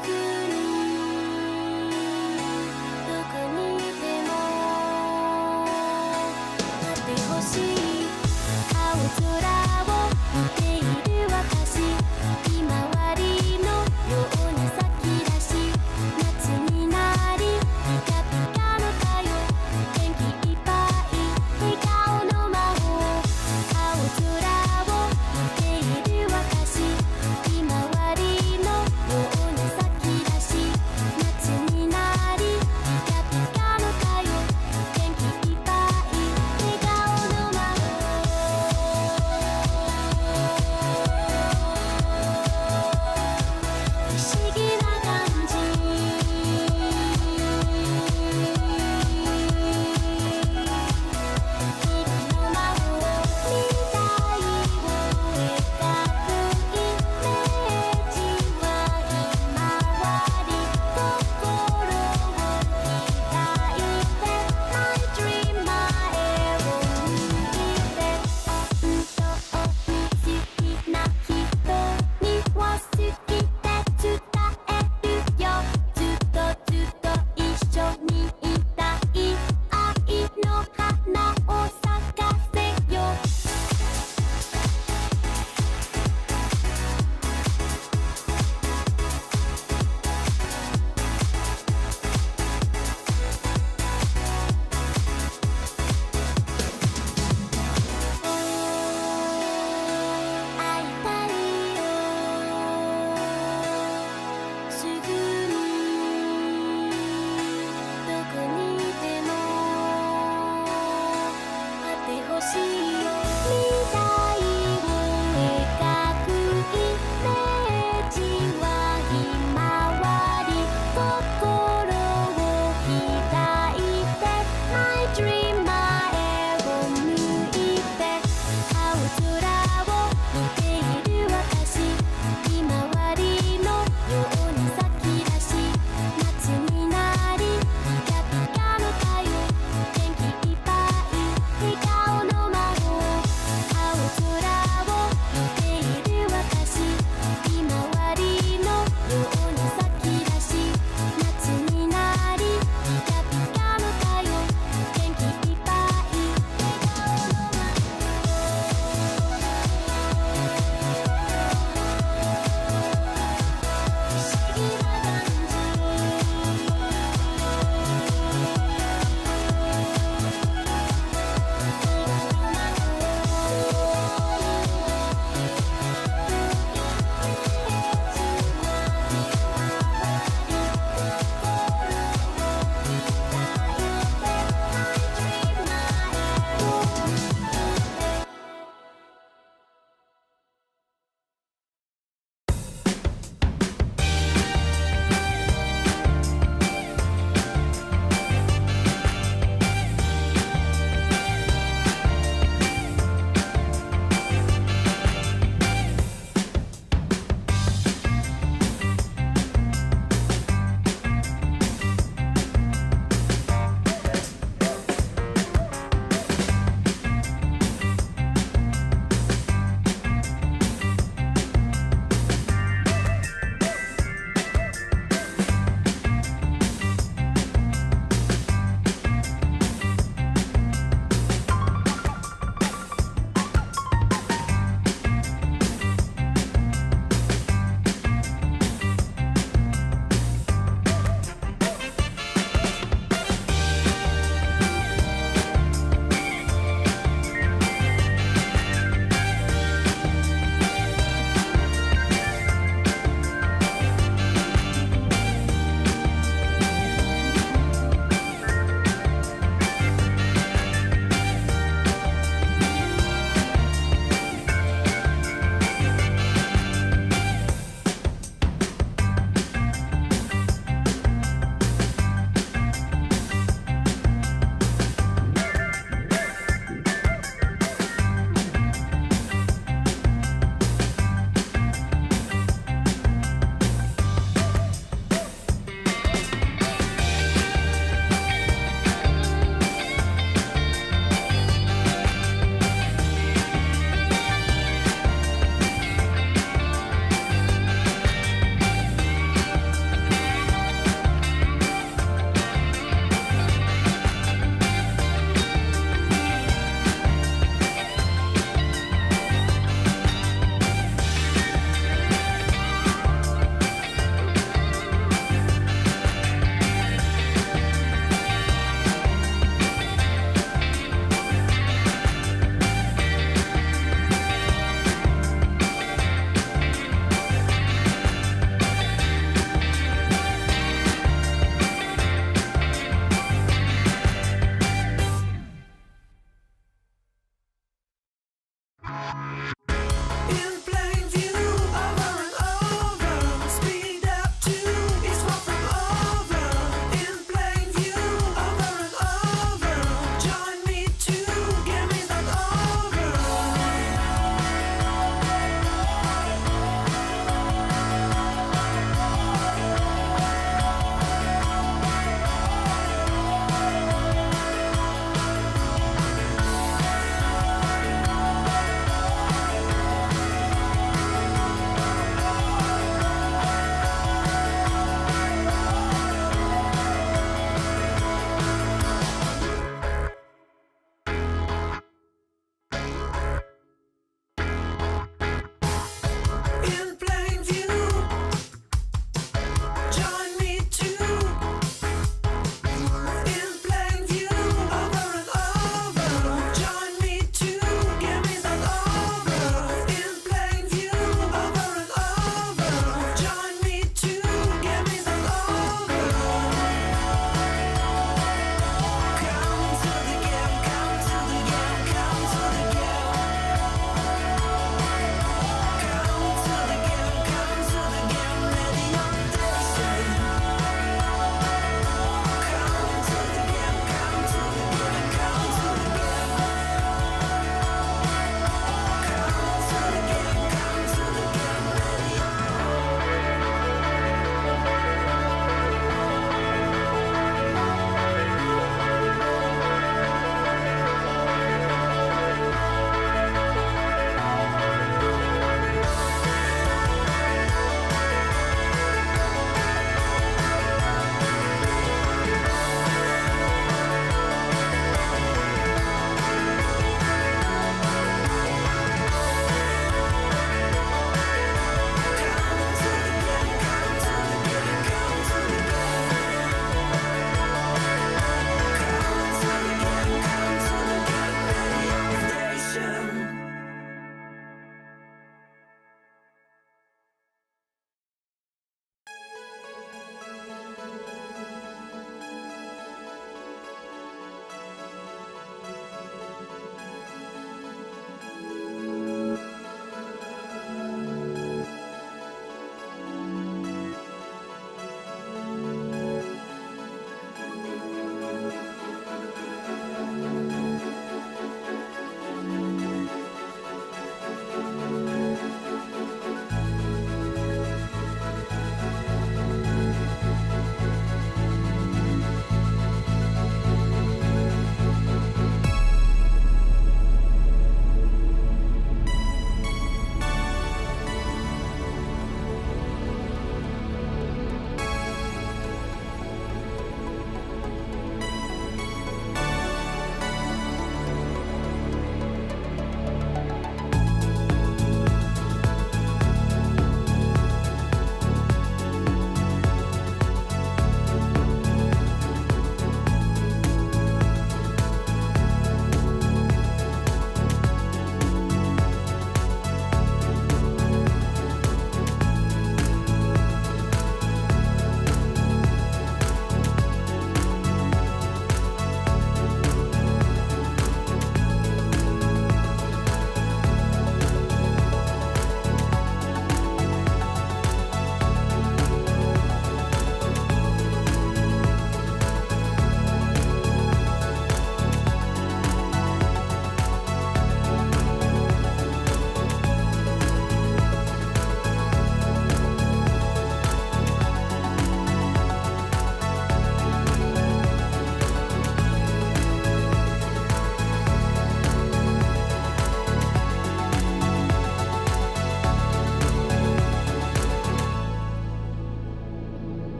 「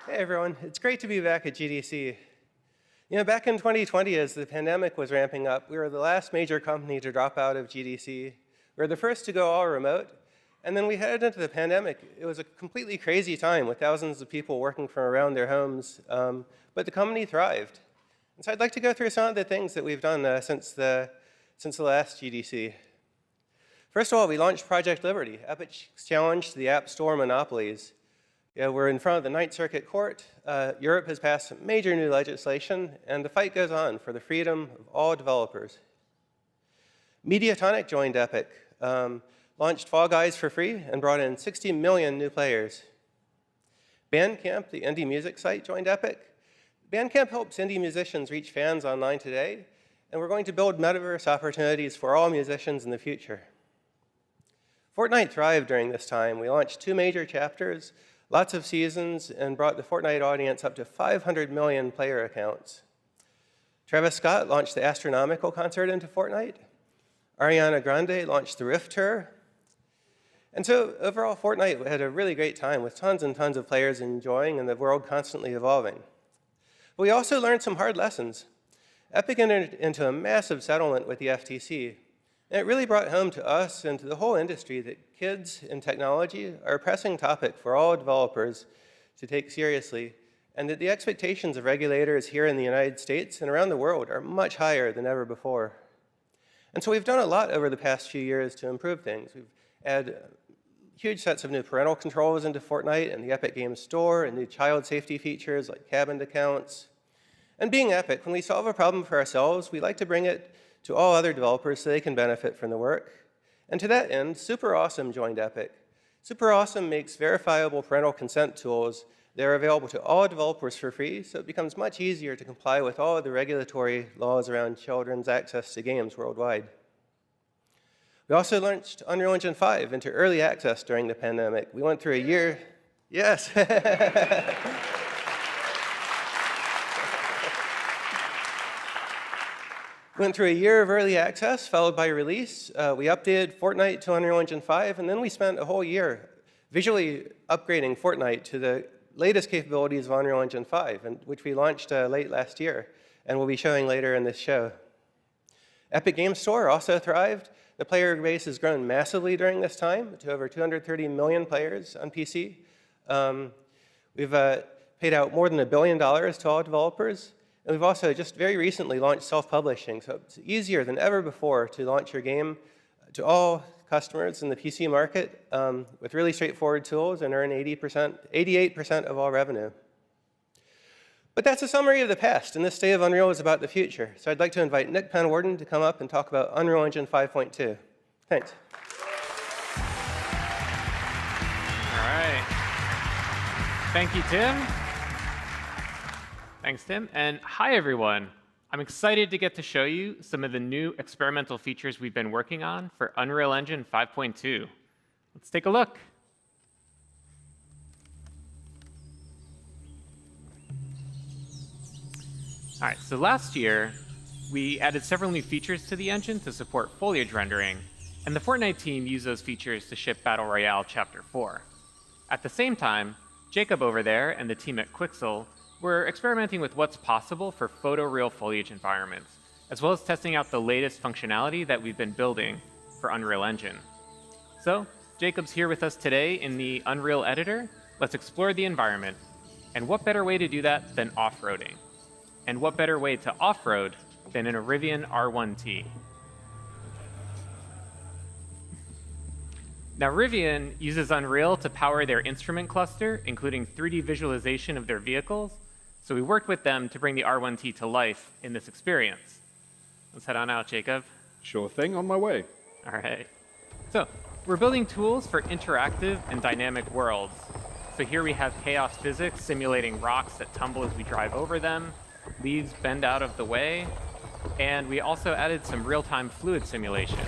Hey everyone, it's great to be back at GDC. Back in 2020, as the pandemic was ramping up, we were the last major company to drop out of GDC. We were the first to go all remote, and then we headed into the pandemic. It was a completely crazy time with thousands of people working from around their homes, but the company thrived. And so I'd like to go through some of the things that we've done since the last GDC. First of all, we launched Project Liberty, Epic's challenge to the App Store monopolies. We're in front of the Ninth Circuit Court. Europe has passed some major new legislation, and the fight goes on for the freedom of all developers. Mediatonic joined Epic, launched Fall Guys for free, and brought in 60 million new players. Bandcamp, the indie music site, joined Epic. Bandcamp helps indie musicians reach fans online today, and we're going to build metaverse opportunities for all musicians in the future. Fortnite thrived during this time. We launched 2 major chapters, lots of seasons, and brought the Fortnite audience up to 500 million player accounts. Travis Scott launched the Astronomical concert into Fortnite. Ariana Grande launched the Rift Tour. And so overall, Fortnite had a really great time with tons and tons of players enjoying and the world constantly evolving. But we also learned some hard lessons. Epic entered into a massive settlement with the FTC. And it really brought home to us and to the whole industry that kids in technology are a pressing topic for all developers to take seriously, and that the expectations of regulators here in the United States and around the world are much higher than ever before. And so we've done a lot over the past few years to improve things. We've added huge sets of new parental controls into Fortnite and the Epic Games Store, and new child safety features like cabined accounts. And being Epic, when we solve a problem for ourselves, we like to bring it to all other developers so they can benefit from the work. And to that end, Super Awesome joined Epic. Super Awesome makes verifiable parental consent tools that are available to all developers for free, so it becomes much easier to comply with all of the regulatory laws around children's access to games worldwide. We also launched Unreal Engine 5 into early access during the pandemic. We went through a year, yes. Went through a year of early access, followed by release. We updated Fortnite to Unreal Engine 5, and then we spent a whole year visually upgrading Fortnite to the latest capabilities of Unreal Engine 5, which we launched late last year, and we'll be showing later in this show. Epic Games Store also thrived. The player base has grown massively during this time to over 230 million players on PC. We've paid out more than $1 billion to all developers. And we've also just very recently launched self-publishing, so it's easier than ever before to launch your game to all customers in the PC market with really straightforward tools and earn 88% of all revenue. But that's a summary of the past, and this State of Unreal is about the future. So I'd like to invite Nick Penwarden to come up and talk about Unreal Engine 5.2. Thanks. All right. Thank you, Tim. Thanks, Tim. And hi, everyone. I'm excited to get to show you some of the new experimental features we've been working on for Unreal Engine 5.2. Let's take a look. All right, so last year, we added several new features to the engine to support foliage rendering, and the Fortnite team used those features to ship Battle Royale Chapter 4. At the same time, Jacob over there and the team at Quixel we're experimenting with what's possible for photoreal foliage environments, as well as testing out the latest functionality that we've been building for Unreal Engine. So, Jacob's here with us today in the Unreal Editor. Let's explore the environment. And what better way to do that than off-roading? And what better way to off-road than in a Rivian R1T? Now, Rivian uses Unreal to power their instrument cluster, including 3D visualization of their vehicles. So we worked with them to bring the R1T to life in this experience. Let's head on out, Jacob. Sure thing, on my way. All right. So we're building tools for interactive and dynamic worlds. So here we have chaos physics simulating rocks that tumble as we drive over them, leaves bend out of the way, and we also added some real-time fluid simulation.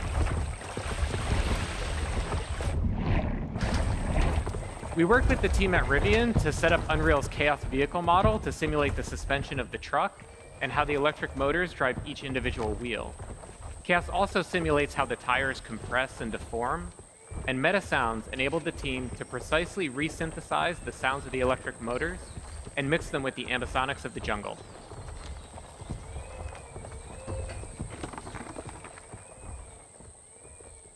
We worked with the team at Rivian to set up Unreal's Chaos vehicle model to simulate the suspension of the truck and how the electric motors drive each individual wheel. Chaos also simulates how the tires compress and deform, and MetaSounds enabled the team to precisely resynthesize the sounds of the electric motors and mix them with the ambisonics of the jungle.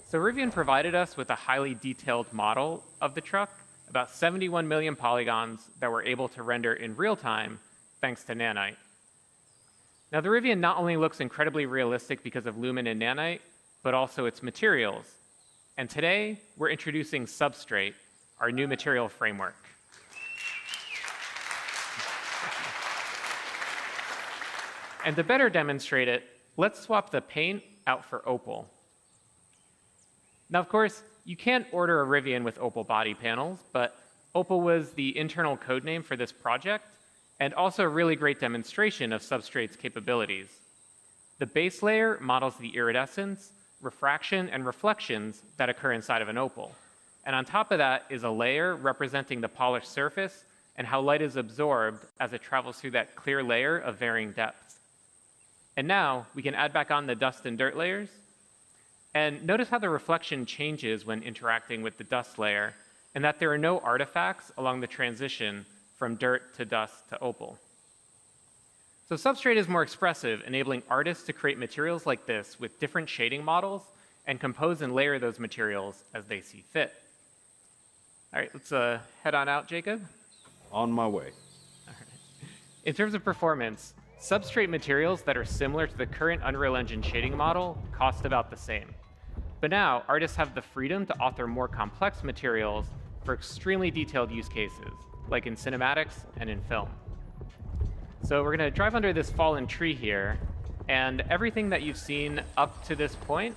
So Rivian provided us with a highly detailed model of the truck, about 71 million polygons that we're able to render in real time thanks to Nanite. Now, the Rivian not only looks incredibly realistic because of Lumen and Nanite, but also its materials. And today, we're introducing Substrate, our new material framework. And to better demonstrate it, let's swap the paint out for Opal. Now, of course, you can't order a Rivian with Opal body panels, but Opal was the internal code name for this project, and also a really great demonstration of Substrate's capabilities. The base layer models the iridescence, refraction, and reflections that occur inside of an opal. And on top of that is a layer representing the polished surface and how light is absorbed as it travels through that clear layer of varying depths. And now we can add back on the dust and dirt layers. And notice how the reflection changes when interacting with the dust layer, and that there are no artifacts along the transition from dirt to dust to opal. So Substrate is more expressive, enabling artists to create materials like this with different shading models and compose and layer those materials as they see fit. All right, let's head on out, Jacob. On my way. All right. In terms of performance, Substrate materials that are similar to the current Unreal Engine shading model cost about the same. But now, artists have the freedom to author more complex materials for extremely detailed use cases, like in cinematics and in film. So we're going to drive under this fallen tree here, and everything that you've seen up to this point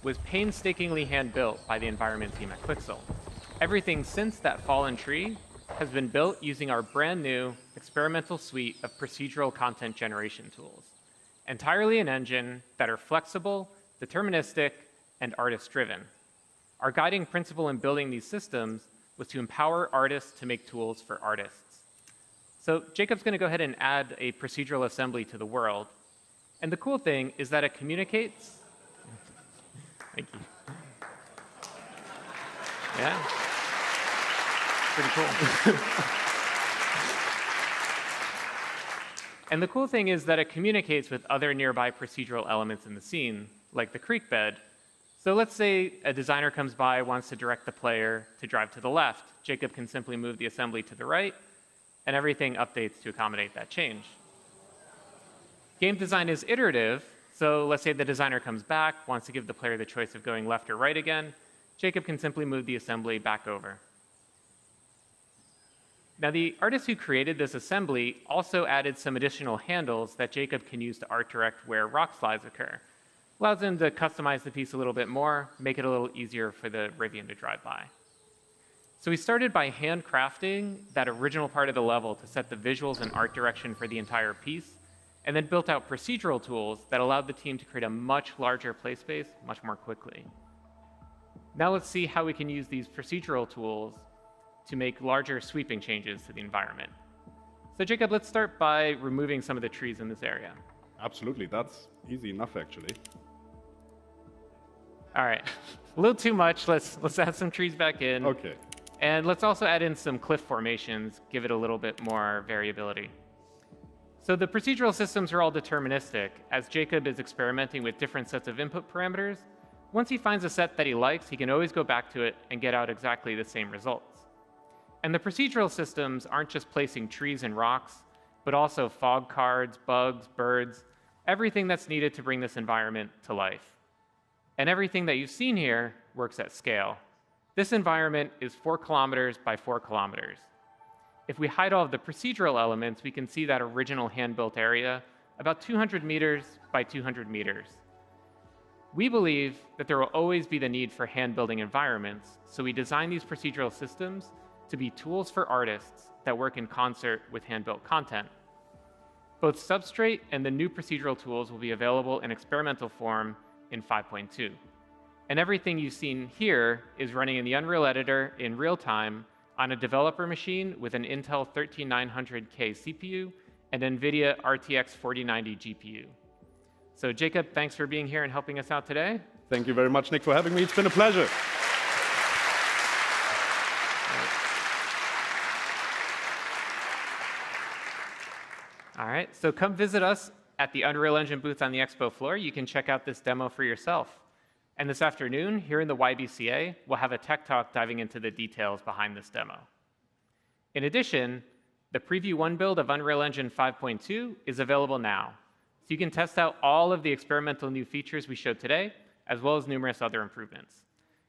was painstakingly hand-built by the environment team at Quixel. Everything since that fallen tree has been built using our brand new experimental suite of procedural content generation tools, entirely an engine that are flexible, deterministic, and artist-driven. Our guiding principle in building these systems was to empower artists to make tools for artists. So Jacob's going to go ahead and add a procedural assembly to the world. And the cool thing is that it communicates. Thank you. Yeah. Pretty cool. And the cool thing is that it communicates with other nearby procedural elements in the scene, like the creek bed. So let's say a designer comes by, wants to direct the player to drive to the left. Jacob can simply move the assembly to the right, and everything updates to accommodate that change. Game design is iterative, so let's say the designer comes back, wants to give the player the choice of going left or right again. Jacob can simply move the assembly back over. Now, the artist who created this assembly also added some additional handles that Jacob can use to art direct where rock slides occur. Allows him to customize the piece a little bit more, make it a little easier for the Rivian to drive by. So we started by handcrafting that original part of the level to set the visuals and art direction for the entire piece, and then built out procedural tools that allowed the team to create a much larger play space much more quickly. Now let's see how we can use these procedural tools to make larger sweeping changes to the environment. So Jacob, let's start by removing some of the trees in this area. Absolutely, that's easy enough actually. All right, a little too much. Let's add some trees back in. Okay. And let's also add in some cliff formations, give it a little bit more variability. So the procedural systems are all deterministic. As Jacob is experimenting with different sets of input parameters, once he finds a set that he likes, he can always go back to it and get out exactly the same results. And the procedural systems aren't just placing trees and rocks, but also fog cards, bugs, birds, everything that's needed to bring this environment to life. And everything that you've seen here works at scale. This environment is 4 kilometers by 4 kilometers. If we hide all of the procedural elements, we can see that original hand-built area about 200 meters by 200 meters. We believe that there will always be the need for hand-building environments, so we design these procedural systems to be tools for artists that work in concert with hand-built content. Both Substrate and the new procedural tools will be available in experimental form in 5.2. And everything you've seen here is running in the Unreal Editor in real time on a developer machine with an Intel 13900K CPU and NVIDIA RTX 4090 GPU. So Jacob, thanks for being here and helping us out today. Thank you very much, Nick, for having me. It's been a pleasure. All right, so come visit us at the Unreal Engine booth on the expo floor. You can check out this demo for yourself. And this afternoon, here in the YBCA, we'll have a tech talk diving into the details behind this demo. In addition, the Preview 1 build of Unreal Engine 5.2 is available now. So you can test out all of the experimental new features we showed today, as well as numerous other improvements.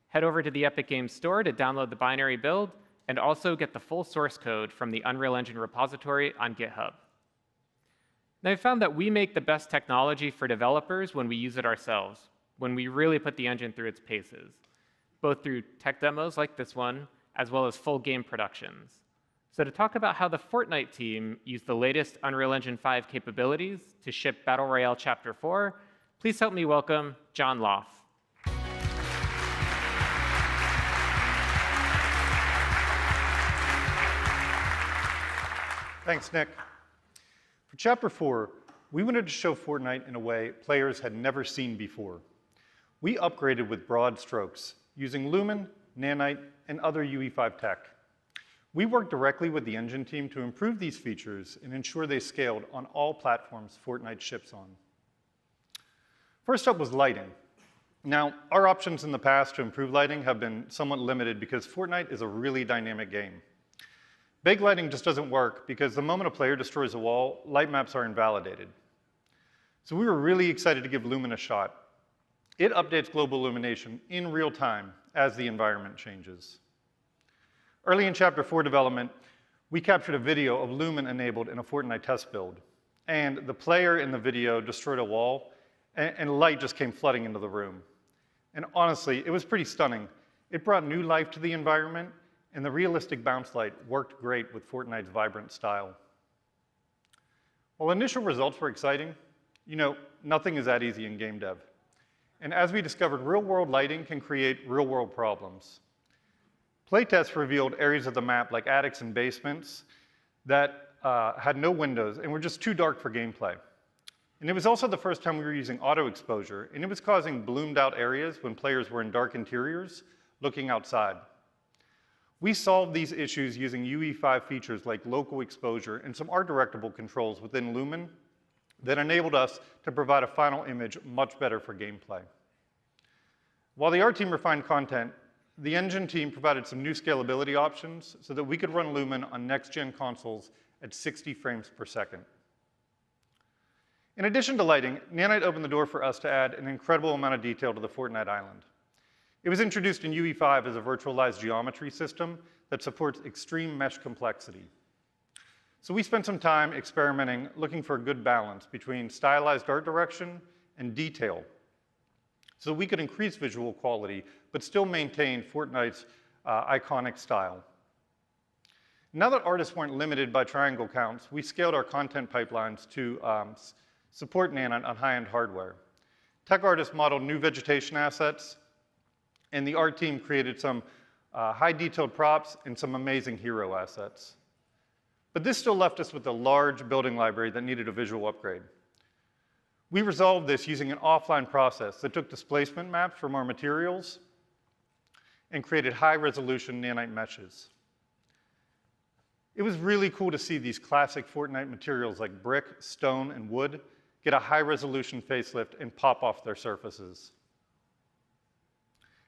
Head over to the Epic Games Store to download the binary build, and also get the full source code from the Unreal Engine repository on GitHub. Now, I've found that we make the best technology for developers when we use it ourselves, when we really put the engine through its paces, both through tech demos like this one, as well as full game productions. So to talk about how the Fortnite team used the latest Unreal Engine 5 capabilities to ship Battle Royale Chapter 4, please help me welcome John Loff. Thanks, Nick. For Chapter 4, we wanted to show Fortnite in a way players had never seen before. We upgraded with broad strokes, using Lumen, Nanite, and other UE5 tech. We worked directly with the engine team to improve these features and ensure they scaled on all platforms Fortnite ships on. First up was lighting. Now, our options in the past to improve lighting have been somewhat limited because Fortnite is a really dynamic game. Big lighting just doesn't work because the moment a player destroys a wall, light maps are invalidated. So we were really excited to give Lumen a shot. It updates global illumination in real time as the environment changes. Early in Chapter 4 development, we captured a video of Lumen enabled in a Fortnite test build. And the player in the video destroyed a wall, and light just came flooding into the room. And honestly, it was pretty stunning. It brought new life to the environment, and the realistic bounce light worked great with Fortnite's vibrant style. While initial results were exciting, nothing is that easy in game dev. And as we discovered, real-world lighting can create real-world problems. Playtests revealed areas of the map, like attics and basements, that had no windows and were just too dark for gameplay. And it was also the first time we were using auto exposure, and it was causing bloomed-out areas when players were in dark interiors looking outside. We solved these issues using UE5 features like local exposure and some art-directable controls within Lumen that enabled us to provide a final image much better for gameplay. While the art team refined content, the engine team provided some new scalability options so that we could run Lumen on next-gen consoles at 60 frames per second. In addition to lighting, Nanite opened the door for us to add an incredible amount of detail to the Fortnite island. It was introduced in UE5 as a virtualized geometry system that supports extreme mesh complexity. So we spent some time experimenting, looking for a good balance between stylized art direction and detail, so we could increase visual quality, but still maintain Fortnite's iconic style. Now that artists weren't limited by triangle counts, we scaled our content pipelines to support Nanite on high-end hardware. Tech artists modeled new vegetation assets, and the art team created some high-detailed props and some amazing hero assets. But this still left us with a large building library that needed a visual upgrade. We resolved this using an offline process that took displacement maps from our materials and created high-resolution nanite meshes. It was really cool to see these classic Fortnite materials like brick, stone, and wood get a high-resolution facelift and pop off their surfaces.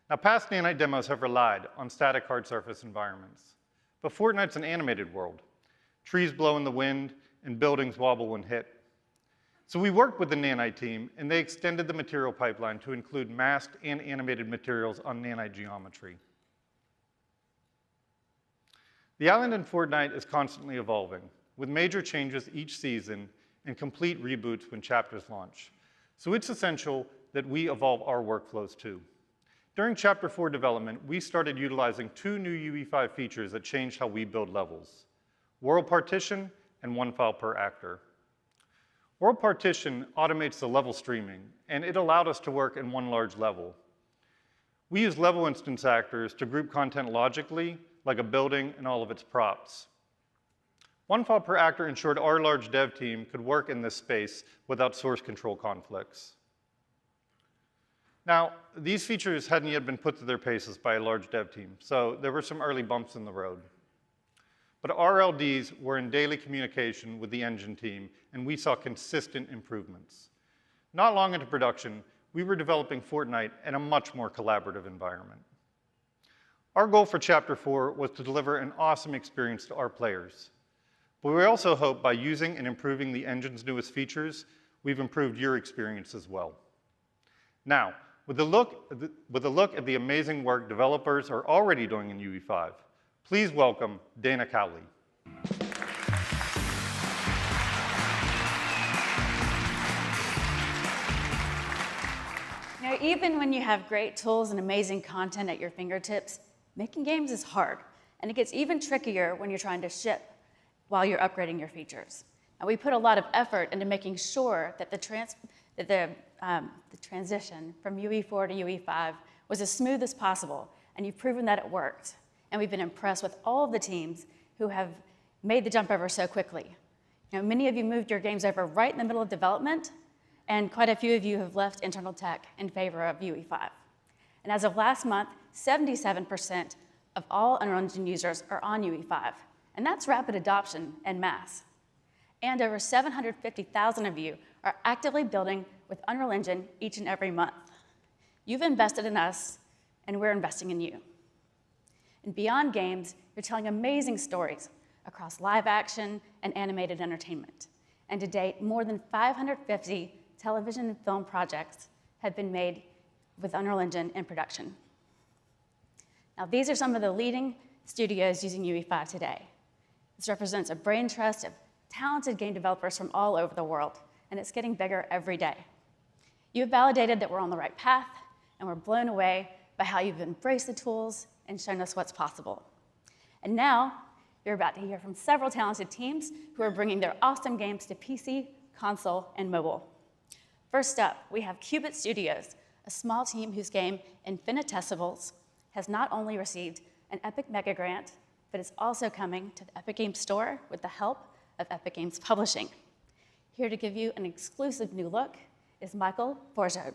Now, past Nanite demos have relied on static hard surface environments, but Fortnite's an animated world. Trees blow in the wind, and buildings wobble when hit. So we worked with the Nanite team, and they extended the material pipeline to include masked and animated materials on Nanite geometry. The island in Fortnite is constantly evolving, with major changes each season and complete reboots when chapters launch. So it's essential that we evolve our workflows too. During Chapter 4 development, we started utilizing 2 new UE5 features that changed how we build levels: World Partition and 1 file per actor. World Partition automates the level streaming, and it allowed us to work in one large level. We use level instance actors to group content logically, like a building and all of its props. 1 file per actor ensured our large dev team could work in this space without source control conflicts. Now, these features hadn't yet been put to their paces by a large dev team, so there were some early bumps in the road. but our LDs were in daily communication with the engine team, and we saw consistent improvements. Not long into production, we were developing Fortnite in a much more collaborative environment. Our goal for Chapter 4 was to deliver an awesome experience to our players. But we also hope by using and improving the engine's newest features, we've improved your experience as well. Now, with a look at the amazing work developers are already doing in UE5, please welcome Dana Cowley. You know, even when you have great tools and amazing content at your fingertips, making games is hard, and it gets even trickier when you're trying to ship while you're upgrading your features. And we put a lot of effort into making sure that the transition from UE4 to UE5 was as smooth as possible, and you've proven that it worked. And we've been impressed with all of the teams who have made the jump over so quickly. You know, many of you moved your games over right in the middle of development, and quite a few of you have left internal tech in favor of UE5. And as of last month, 77% of all Unreal Engine users are on UE5, and that's rapid adoption en masse. And over 750,000 of you are actively building with Unreal Engine each and every month. You've invested in us, and we're investing in you. And beyond games, you're telling amazing stories across live action and animated entertainment. And to date, more than 550 television and film projects have been made with Unreal Engine in production. Now, these are some of the leading studios using UE5 today. This represents a brain trust of talented game developers from all over the world, and it's getting bigger every day. You've validated that we're on the right path, and we're blown away by how you've embraced the tools and shown us what's possible. And now, you're about to hear from several talented teams who are bringing their awesome games to PC, console, and mobile. First up, we have Qubit Studios, a small team whose game Infinitesimals has not only received an Epic Mega Grant, but is also coming to the Epic Games Store with the help of Epic Games Publishing. Here to give you an exclusive new look is Michael Borjard.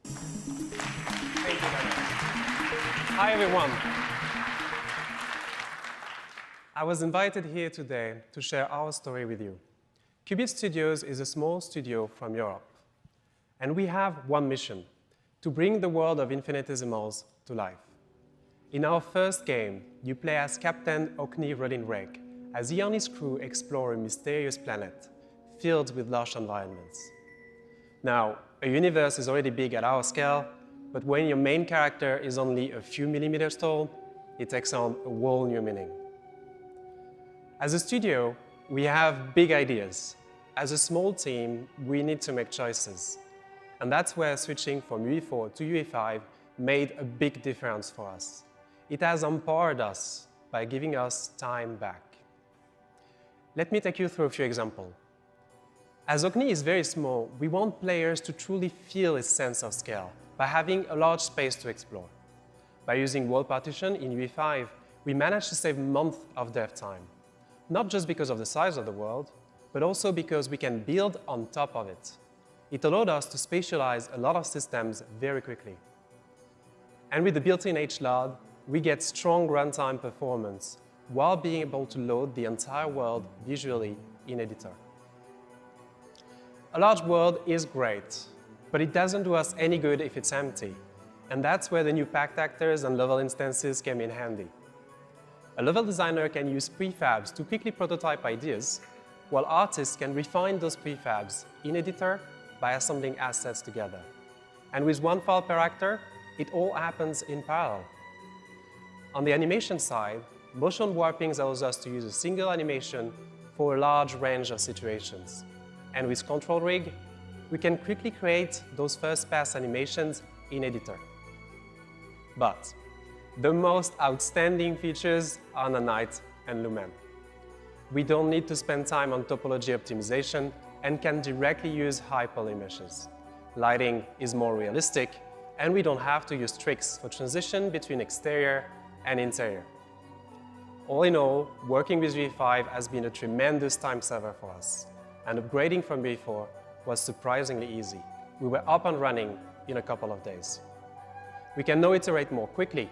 Thank you very much. Hi, everyone. I was invited here today to share our story with you. Qubit Studios is a small studio from Europe, and we have one mission: to bring the world of Infinitesimals to life. In our first game, you play as Captain Orkney Rollin-Rake, as he and his crew explore a mysterious planet filled with lush environments. Now, a universe is already big at our scale, but when your main character is only a few millimeters tall, it takes on a whole new meaning. As a studio, we have big ideas. As a small team, we need to make choices. And that's where switching from UE4 to UE5 made a big difference for us. It has empowered us by giving us time back. Let me take you through a few examples. As Orkney is very small, we want players to truly feel its sense of scale by having a large space to explore. By using world partition in UE5, we managed to save months of dev time, not just because of the size of the world, but also because we can build on top of it. It allowed us to spatialize a lot of systems very quickly. And with the built-in HLOD, we get strong runtime performance while being able to load the entire world visually in editor. A large world is great, but it doesn't do us any good if it's empty. And that's where the new packed actors and level instances came in handy. A level designer can use prefabs to quickly prototype ideas, while artists can refine those prefabs in editor by assembling assets together. And with one file per actor, it all happens in parallel. On the animation side, motion warping allows us to use a single animation for a large range of situations. And with Control Rig, we can quickly create those first-pass animations in editor. But the most outstanding features are Nanite and Lumen. We don't need to spend time on topology optimization and can directly use high poly meshes. Lighting is more realistic, and we don't have to use tricks for transition between exterior and interior. All in all, working with UE5 has been a tremendous time saver for us, and upgrading from UE4 was surprisingly easy. We were up and running in a couple of days. We can now iterate more quickly,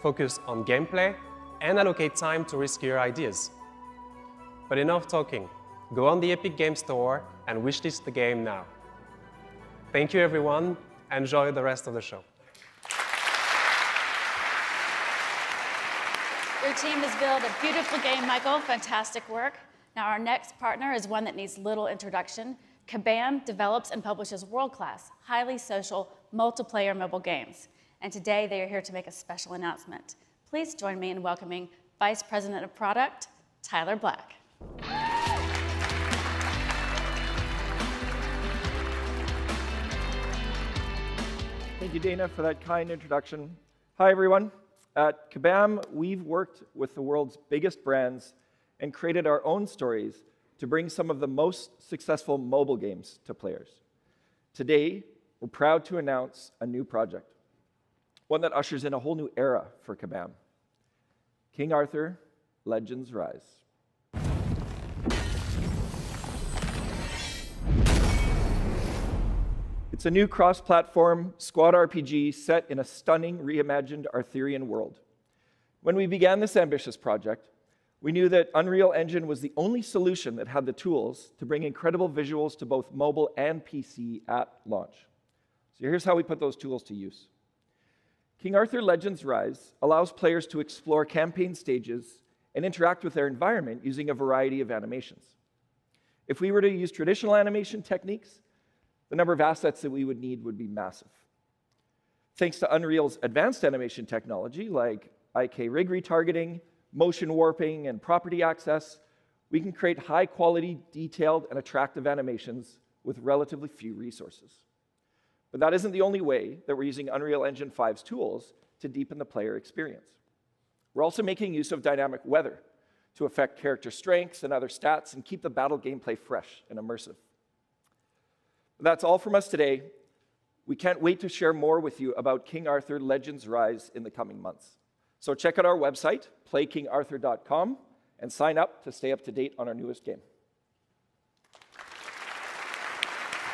focus on gameplay, and allocate time to riskier ideas. But enough talking. Go on the Epic Games Store and wishlist the game now. Thank you, everyone. Enjoy the rest of the show. Your team has built a beautiful game, Michael. Fantastic work. Now, our next partner is one that needs little introduction. Kabam develops and publishes world-class, highly social, multiplayer mobile games. And today, they are here to make a special announcement. Please join me in welcoming Vice President of Product, Tyler Black. Thank you, Dana, for that kind introduction. Hi, everyone. At Kabam, we've worked with the world's biggest brands and created our own stories to bring some of the most successful mobile games to players. Today, we're proud to announce a new project, one that ushers in a whole new era for Kabam. King Arthur, Legends Rise. It's a new cross-platform squad RPG set in a stunning reimagined Arthurian world. When we began this ambitious project, we knew that Unreal Engine was the only solution that had the tools to bring incredible visuals to both mobile and PC at launch. So here's how we put those tools to use. King Arthur Legends Rise allows players to explore campaign stages and interact with their environment using a variety of animations. If we were to use traditional animation techniques, the number of assets that we would need would be massive. Thanks to Unreal's advanced animation technology like IK rig retargeting, motion warping, and property access, we can create high-quality, detailed, and attractive animations with relatively few resources. But that isn't the only way that we're using Unreal Engine 5's tools to deepen the player experience. We're also making use of dynamic weather to affect character strengths and other stats and keep the battle gameplay fresh and immersive. That's all from us today. We can't wait to share more with you about King Arthur Legends Rise in the coming months. So check out our website, playkingarthur.com, and sign up to stay up to date on our newest game.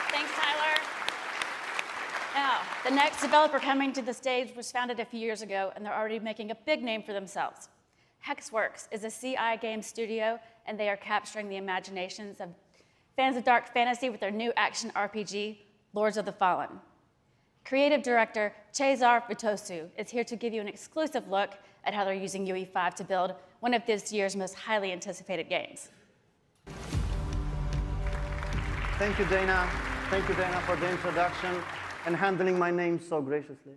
Thanks, Tyler. Now, the next developer coming to the stage was founded a few years ago, and they're already making a big name for themselves. Hexworks is a CI game studio, and they are capturing the imaginations of fans of dark fantasy with their new action RPG, Lords of the Fallen. Creative director Cesar Vitosu is here to give you an exclusive look at how they're using UE5 to build one of this year's most highly anticipated games. Thank you, Dana. Thank you, Dana, for the introduction and handling my name so graciously.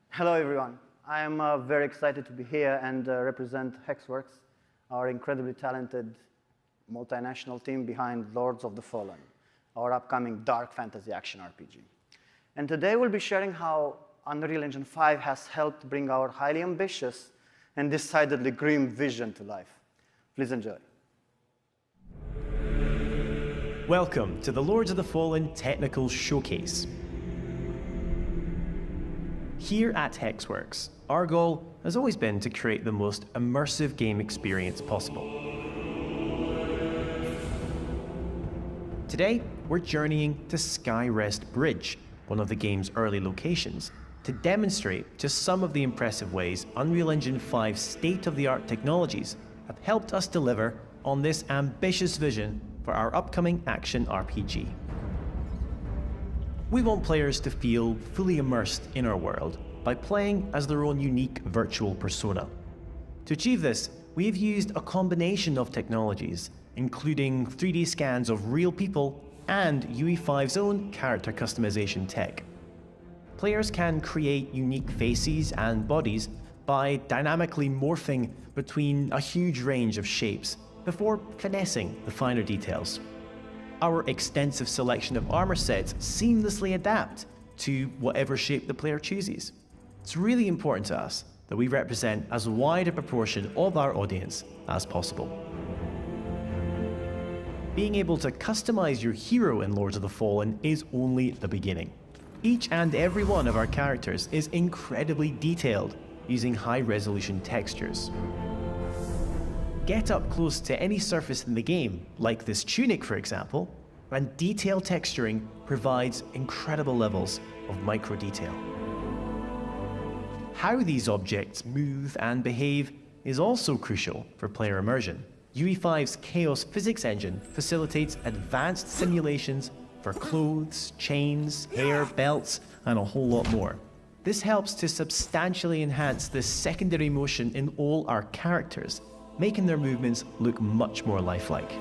Hello, everyone. I am very excited to be here and represent Hexworks, our incredibly talented multinational team behind Lords of the Fallen, our upcoming dark fantasy action RPG. And today we'll be sharing how Unreal Engine 5 has helped bring our highly ambitious and decidedly grim vision to life. Please enjoy. Welcome to the Lords of the Fallen Technical Showcase. Here at Hexworks, our goal has always been to create the most immersive game experience possible. Today, we're journeying to Skyrest Bridge, one of the game's early locations, to demonstrate just some of the impressive ways Unreal Engine 5's state-of-the-art technologies have helped us deliver on this ambitious vision for our upcoming action RPG. We want players to feel fully immersed in our world by playing as their own unique virtual persona. To achieve this, we have used a combination of technologies, including 3D scans of real people and UE5's own character customization tech. Players can create unique faces and bodies by dynamically morphing between a huge range of shapes before finessing the finer details. Our extensive selection of armor sets seamlessly adapt to whatever shape the player chooses. It's really important to us that we represent as wide a proportion of our audience as possible. Being able to customize your hero in Lords of the Fallen is only the beginning. Each and every one of our characters is incredibly detailed, using high-resolution textures. Get up close to any surface in the game, like this tunic for example, and detailed texturing provides incredible levels of micro-detail. How these objects move and behave is also crucial for player immersion. UE5's Chaos Physics engine facilitates advanced simulations for clothes, chains, hair, belts, and a whole lot more. This helps to substantially enhance the secondary motion in all our characters, making their movements look much more lifelike.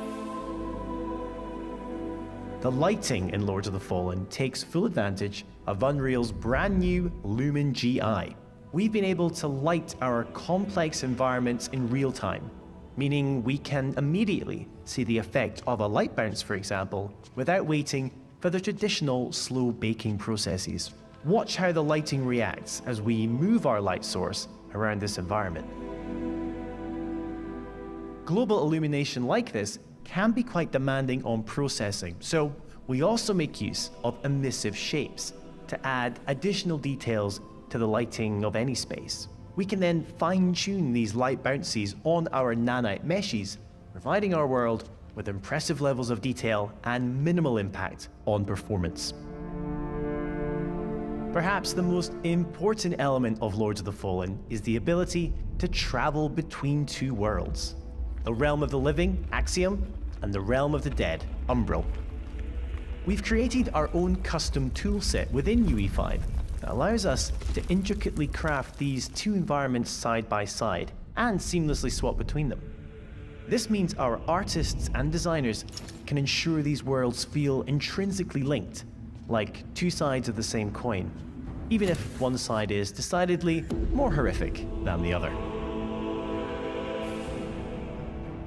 The lighting in Lords of the Fallen takes full advantage of Unreal's brand new Lumen GI. We've been able to light our complex environments in real time, meaning we can immediately see the effect of a light bounce, for example, without waiting for the traditional slow baking processes. Watch how the lighting reacts as we move our light source around this environment. Global illumination like this can be quite demanding on processing, so we also make use of emissive shapes to add additional details to the lighting of any space. We can then fine-tune these light bounces on our nanite meshes, providing our world with impressive levels of detail and minimal impact on performance. Perhaps the most important element of Lords of the Fallen is the ability to travel between two worlds: the realm of the living, Axiom, and the realm of the dead, Umbral. We've created our own custom toolset within UE5 that allows us to intricately craft these two environments side by side and seamlessly swap between them. This means our artists and designers can ensure these worlds feel intrinsically linked, like two sides of the same coin, even if one side is decidedly more horrific than the other.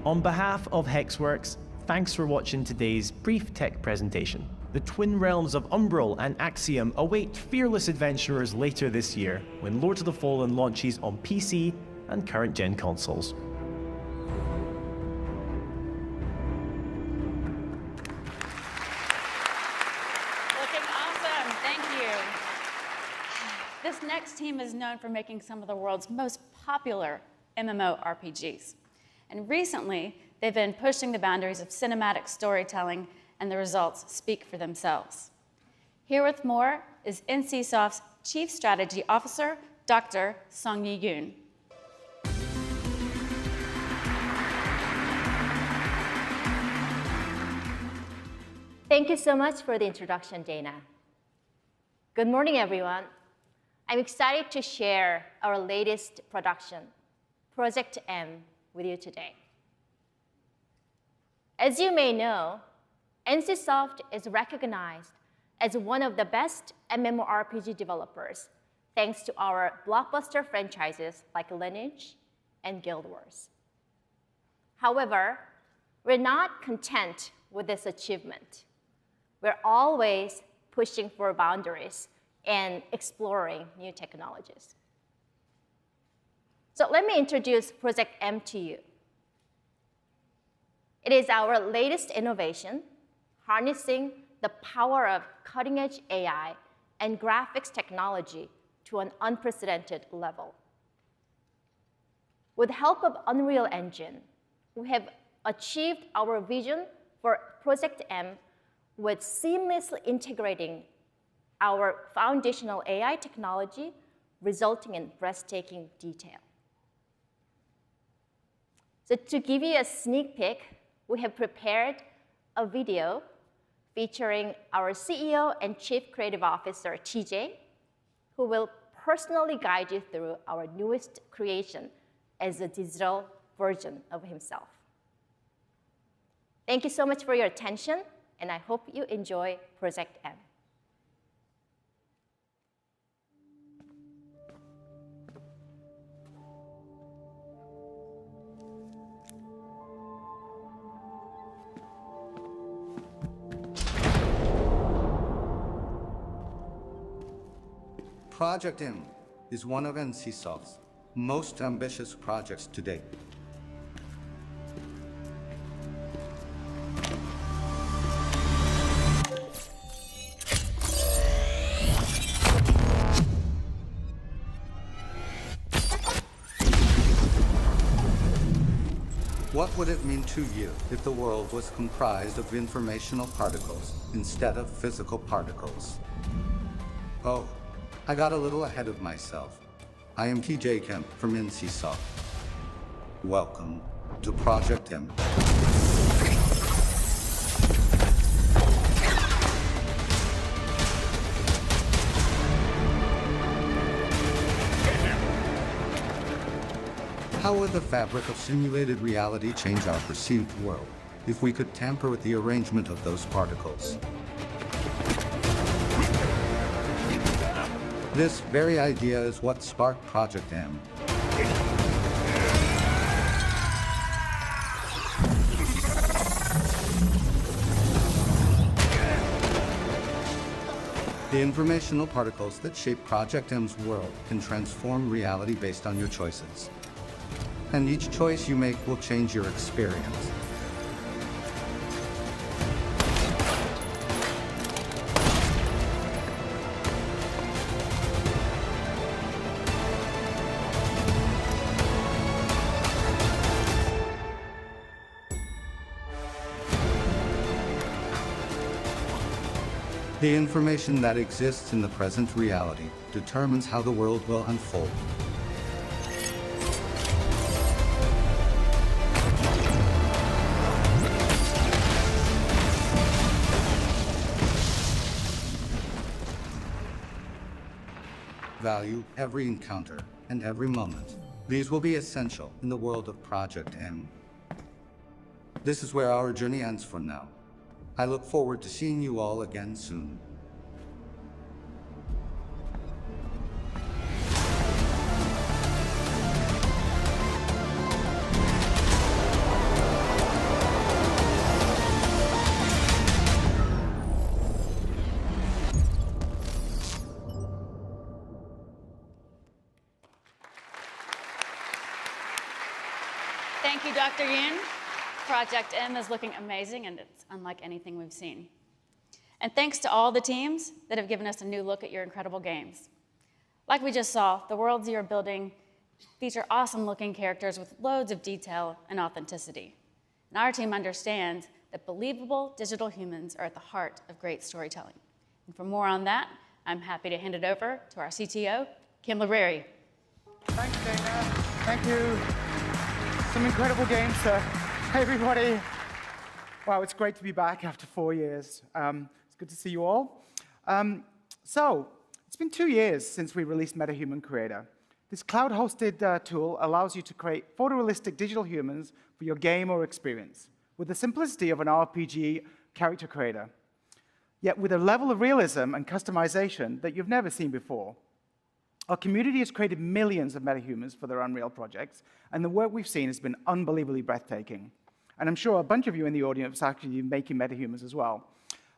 On behalf of Hexworks, thanks for watching today's brief tech presentation. The twin realms of Umbral and Axiom await fearless adventurers later this year when Lords of the Fallen launches on PC and current-gen consoles. Looking awesome, thank you. This next team is known for making some of the world's most popular MMORPGs. And recently, they've been pushing the boundaries of cinematic storytelling, and the results speak for themselves. Here with more is NCSoft's Chief Strategy Officer, Dr. Song-Yi Yoon. Thank you so much for the introduction, Dana. Good morning, everyone. I'm excited to share our latest production, Project M, with you today. As you may know, NCSoft is recognized as one of the best MMORPG developers thanks to our blockbuster franchises like Lineage and Guild Wars. However, we're not content with this achievement. We're always pushing for boundaries and exploring new technologies. So let me introduce Project M to you. It is our latest innovation, harnessing the power of cutting-edge AI and graphics technology to an unprecedented level. With the help of Unreal Engine, we have achieved our vision for Project M with seamlessly integrating our foundational AI technology, resulting in breathtaking detail. So to give you a sneak peek, we have prepared a video featuring our CEO and Chief Creative Officer, TJ, who will personally guide you through our newest creation as a digital version of himself. Thank you so much for your attention, and I hope you enjoy Project M. Project M is one of NCSoft's most ambitious projects to date. What would it mean to you if the world was comprised of informational particles instead of physical particles? Oh, I got a little ahead of myself. I am TJ Kemp from NCSoft. Welcome to Project M. How would the fabric of simulated reality change our perceived world if we could tamper with the arrangement of those particles? This very idea is what sparked Project M. The informational particles that shape Project M's world can transform reality based on your choices. And each choice you make will change your experience. The information that exists in the present reality determines how the world will unfold. Value every encounter and every moment. These will be essential in the world of Project M. This is where our journey ends for now. I look forward to seeing you all again soon. Thank you, Dr. Yin. Project M is looking amazing, and it's unlike anything we've seen. And thanks to all the teams that have given us a new look at your incredible games. Like we just saw, the worlds you're building feature awesome-looking characters with loads of detail and authenticity. And our team understands that believable digital humans are at the heart of great storytelling. And for more on that, I'm happy to hand it over to our CTO, Kim Libreri. Thanks, Dana. Thank you. Some incredible games, sir. Hey, everybody. Wow, it's great to be back after 4 years. It's good to see you all. So, it's been 2 years since we released MetaHuman Creator. This cloud-hosted tool allows you to create photorealistic digital humans for your game or experience with the simplicity of an RPG character creator, yet with a level of realism and customization that you've never seen before. Our community has created millions of MetaHumans for their Unreal projects, and the work we've seen has been unbelievably breathtaking. And I'm sure a bunch of you in the audience are actually making MetaHumans as well.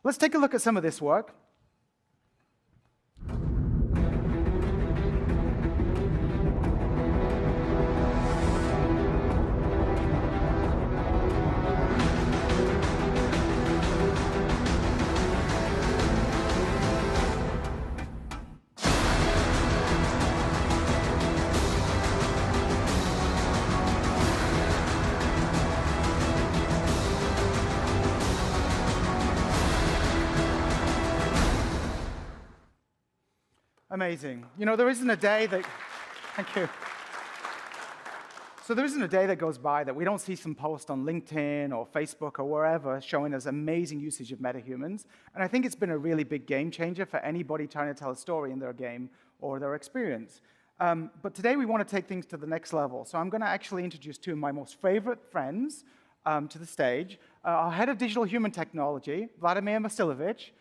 Let's take a look at some of this work. Amazing. You know, there isn't a day that, thank you. So there isn't a day that goes by that we don't see some post on LinkedIn or Facebook or wherever showing us amazing usage of MetaHumans. And I think it's been a really big game changer for anybody trying to tell a story in their game or their experience. But today we want to take things to the next level. So I'm going to actually introduce two of my most favorite friends to the stage. Our head of digital human technology, Vladimir Masilovich,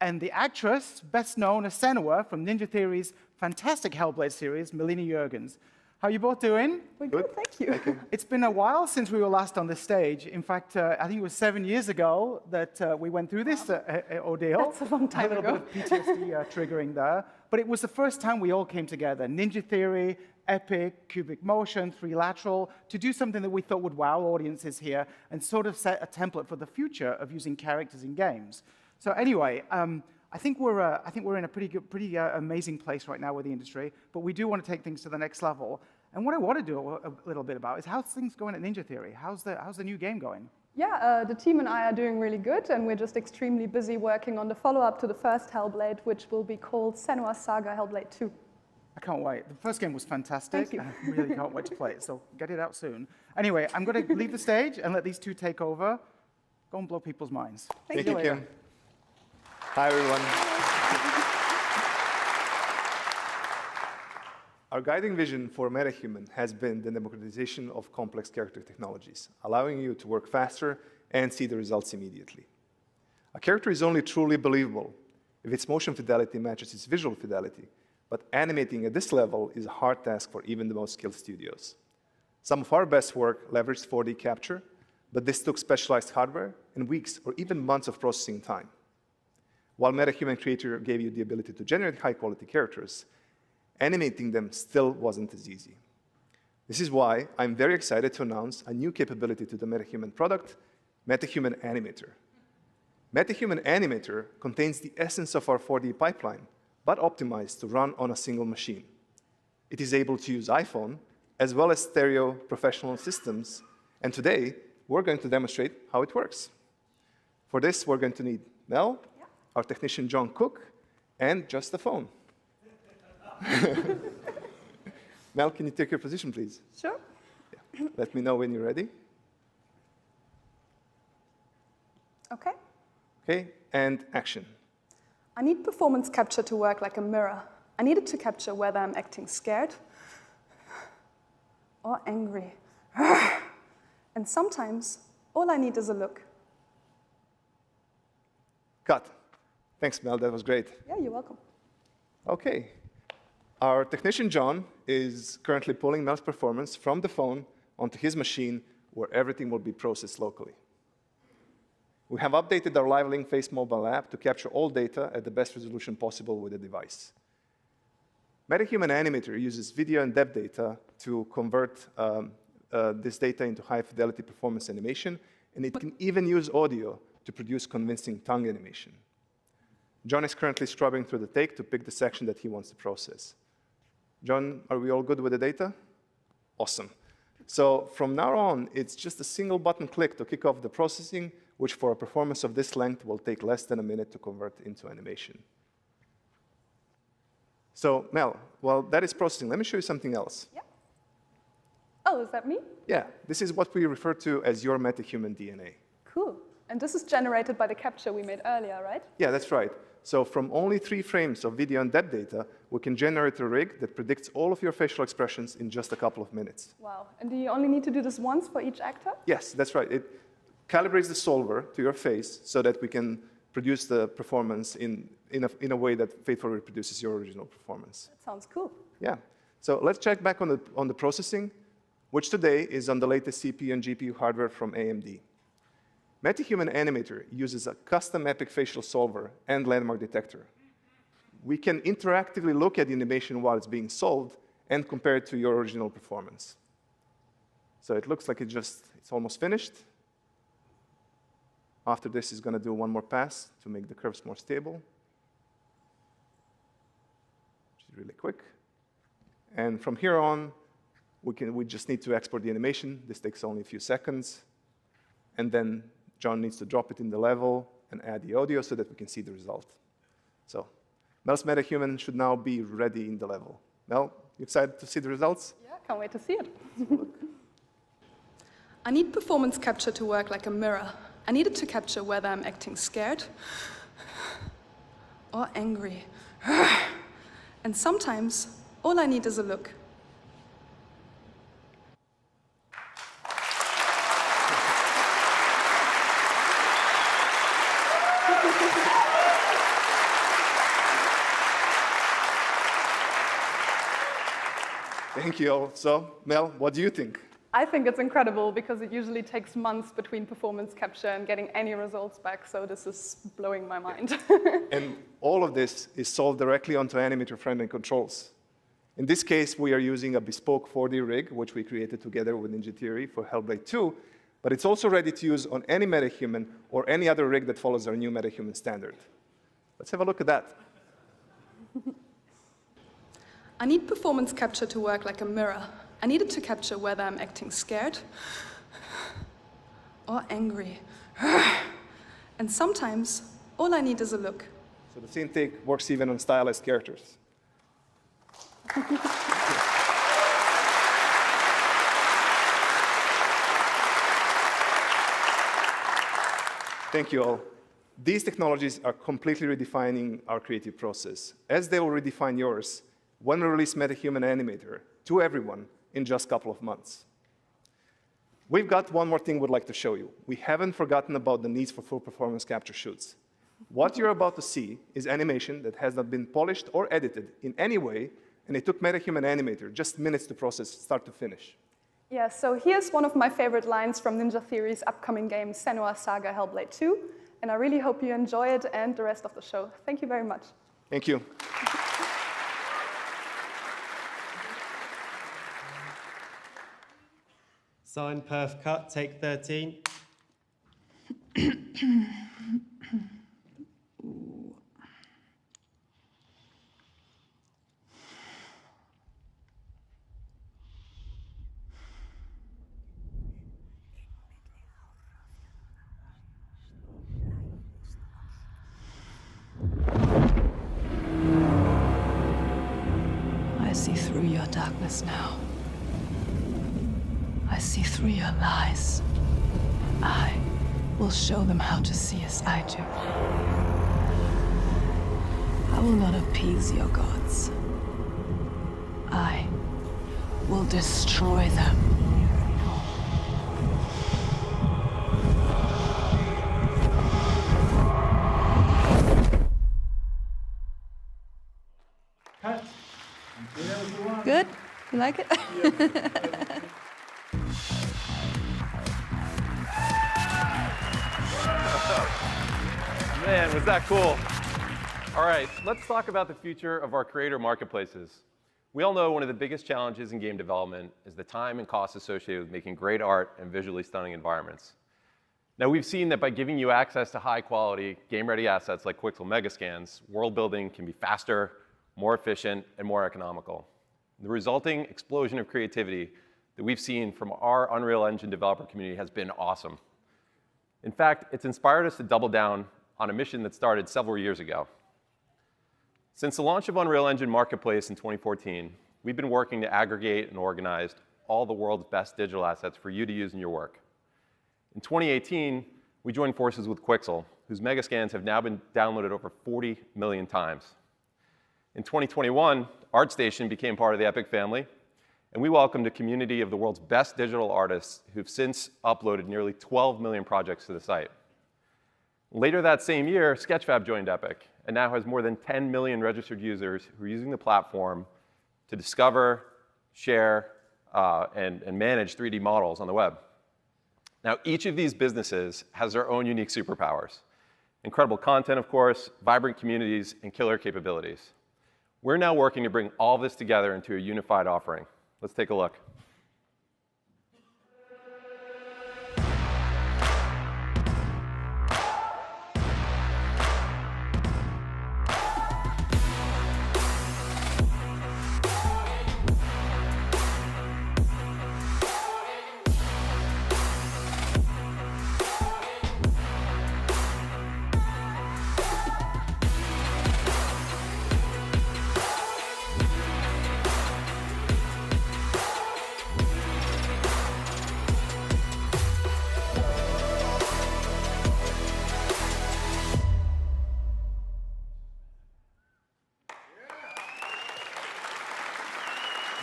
and the actress best known as Senua from Ninja Theory's fantastic Hellblade series, Melina Jurgens. How are you both doing? We're good, thank you. Thank you. It's been a while since we were last on this stage. In fact, I think it was 7 years ago that we went through this ordeal. That's a long time ago. A little bit of PTSD triggering there. But it was the first time we all came together, Ninja Theory, Epic, Cubic Motion, 3Lateral, to do something that we thought would wow audiences here and sort of set a template for the future of using characters in games. So anyway, I think we're in a pretty amazing place right now with the industry, but we do want to take things to the next level. And what I want to do a little bit about is how's things going at Ninja Theory? How's the new game going? Yeah, the team and I are doing really good, and we're just extremely busy working on the follow-up to the first Hellblade, which will be called Senua's Saga Hellblade 2. I can't wait. The first game was fantastic. Thank you. I really can't wait to play it, so get it out soon. Anyway, I'm going to leave the stage and let these two take over. Go and blow people's minds. Thank you, Kim. Hi, everyone. Our guiding vision for MetaHuman has been the democratization of complex character technologies, allowing you to work faster and see the results immediately. A character is only truly believable if its motion fidelity matches its visual fidelity, but animating at this level is a hard task for even the most skilled studios. Some of our best work leveraged 4D capture, but this took specialized hardware and weeks or even months of processing time. While MetaHuman Creator gave you the ability to generate high-quality characters, animating them still wasn't as easy. This is why I'm very excited to announce a new capability to the MetaHuman product, MetaHuman Animator. MetaHuman Animator contains the essence of our 4D pipeline, but optimized to run on a single machine. It is able to use iPhone, as well as stereo professional systems, and today, we're going to demonstrate how it works. For this, we're going to need Mel, our technician John Cook, and just the phone. Mel, can you take your position, please? Sure. Yeah. Let me know when you're ready. Okay. Okay, and action. I need performance capture to work like a mirror. I need it to capture whether I'm acting scared or angry. And sometimes, all I need is a look. Cut. Thanks, Mel, that was great. Yeah, you're welcome. Okay. Our technician, John, is currently pulling Mel's performance from the phone onto his machine, where everything will be processed locally. We have updated our Live Link Face mobile app to capture all data at the best resolution possible with the device. MetaHuman Animator uses video and depth data to convert this data into high-fidelity performance animation, and it can even use audio to produce convincing tongue animation. John is currently scrubbing through the take to pick the section that he wants to process. John, are we all good with the data? Awesome. So from now on, it's just a single button click to kick off the processing, which for a performance of this length will take less than a minute to convert into animation. So Mel, while that is processing, let me show you something else. Yeah. Oh, is that me? Yeah, this is what we refer to as your MetaHuman DNA. Cool. And this is generated by the capture we made earlier, right? Yeah, that's right. So from only 3 frames of video and depth data, we can generate a rig that predicts all of your facial expressions in just a couple of minutes. Wow. And do you only need to do this once for each actor? Yes, that's right. It calibrates the solver to your face so that we can produce the performance in a way that faithfully reproduces your original performance. That sounds cool. Yeah. So let's check back on the processing, which today is on the latest CPU and GPU hardware from AMD. MetaHuman Animator uses a custom epic facial solver and landmark detector. We can interactively look at the animation while it's being solved and compare it to your original performance. So it looks like it's almost finished. After this, it's going to do one more pass to make the curves more stable, which is really quick. And from here on, we just need to export the animation. This takes only a few seconds. And then John needs to drop it in the level and add the audio so that we can see the result. So Mel's MetaHuman should now be ready in the level. Mel, you excited to see the results? Yeah, can't wait to see it. I need performance capture to work like a mirror. I need it to capture whether I'm acting scared or angry. And sometimes, all I need is a look. Thank you all. So, Mel, what do you think? I think it's incredible because it usually takes months between performance capture and getting any results back, so this is blowing my mind. And all of this is solved directly onto animator-friendly controls. In this case, we are using a bespoke 4D rig, which we created together with Ninja Theory for Hellblade 2, but it's also ready to use on any MetaHuman or any other rig that follows our new MetaHuman standard. Let's have a look at that. I need performance capture to work like a mirror. I need it to capture whether I'm acting scared or angry. And sometimes, all I need is a look. So the same take works even on stylized characters. Thank you all. These technologies are completely redefining our creative process, as they will redefine yours when we release MetaHuman Animator to everyone in just a couple of months. We've got one more thing we'd like to show you. We haven't forgotten about the needs for full performance capture shoots. What you're about to see is animation that has not been polished or edited in any way, and it took MetaHuman Animator just minutes to process start to finish. Yeah, so here's one of my favorite lines from Ninja Theory's upcoming game, Senua's Saga Hellblade 2, and I really hope you enjoy it and the rest of the show. Thank you very much. Thank you. Sign, perf, cut, take 13. I see through your darkness now. I see through your lies. I will show them how to see as I do. I will not appease your gods. I will destroy them. Cut. Good? You like it? Man, was that cool. All right, let's talk about the future of our creator marketplaces. We all know one of the biggest challenges in game development is the time and cost associated with making great art and visually stunning environments. Now, we've seen that by giving you access to high-quality, game-ready assets like Quixel Megascans, world building can be faster, more efficient, and more economical. The resulting explosion of creativity that we've seen from our Unreal Engine developer community has been awesome. In fact, it's inspired us to double down on a mission that started several years ago. Since the launch of Unreal Engine Marketplace in 2014, we've been working to aggregate and organize all the world's best digital assets for you to use in your work. In 2018, we joined forces with Quixel, whose Megascans have now been downloaded over 40 million times. In 2021, ArtStation became part of the Epic family, and we welcomed a community of the world's best digital artists who've since uploaded nearly 12 million projects to the site. Later that same year, Sketchfab joined Epic, and now has more than 10 million registered users who are using the platform to discover, share, and manage 3D models on the web. Now, each of these businesses has their own unique superpowers. Incredible content, of course, vibrant communities, and killer capabilities. We're now working to bring all this together into a unified offering. Let's take a look.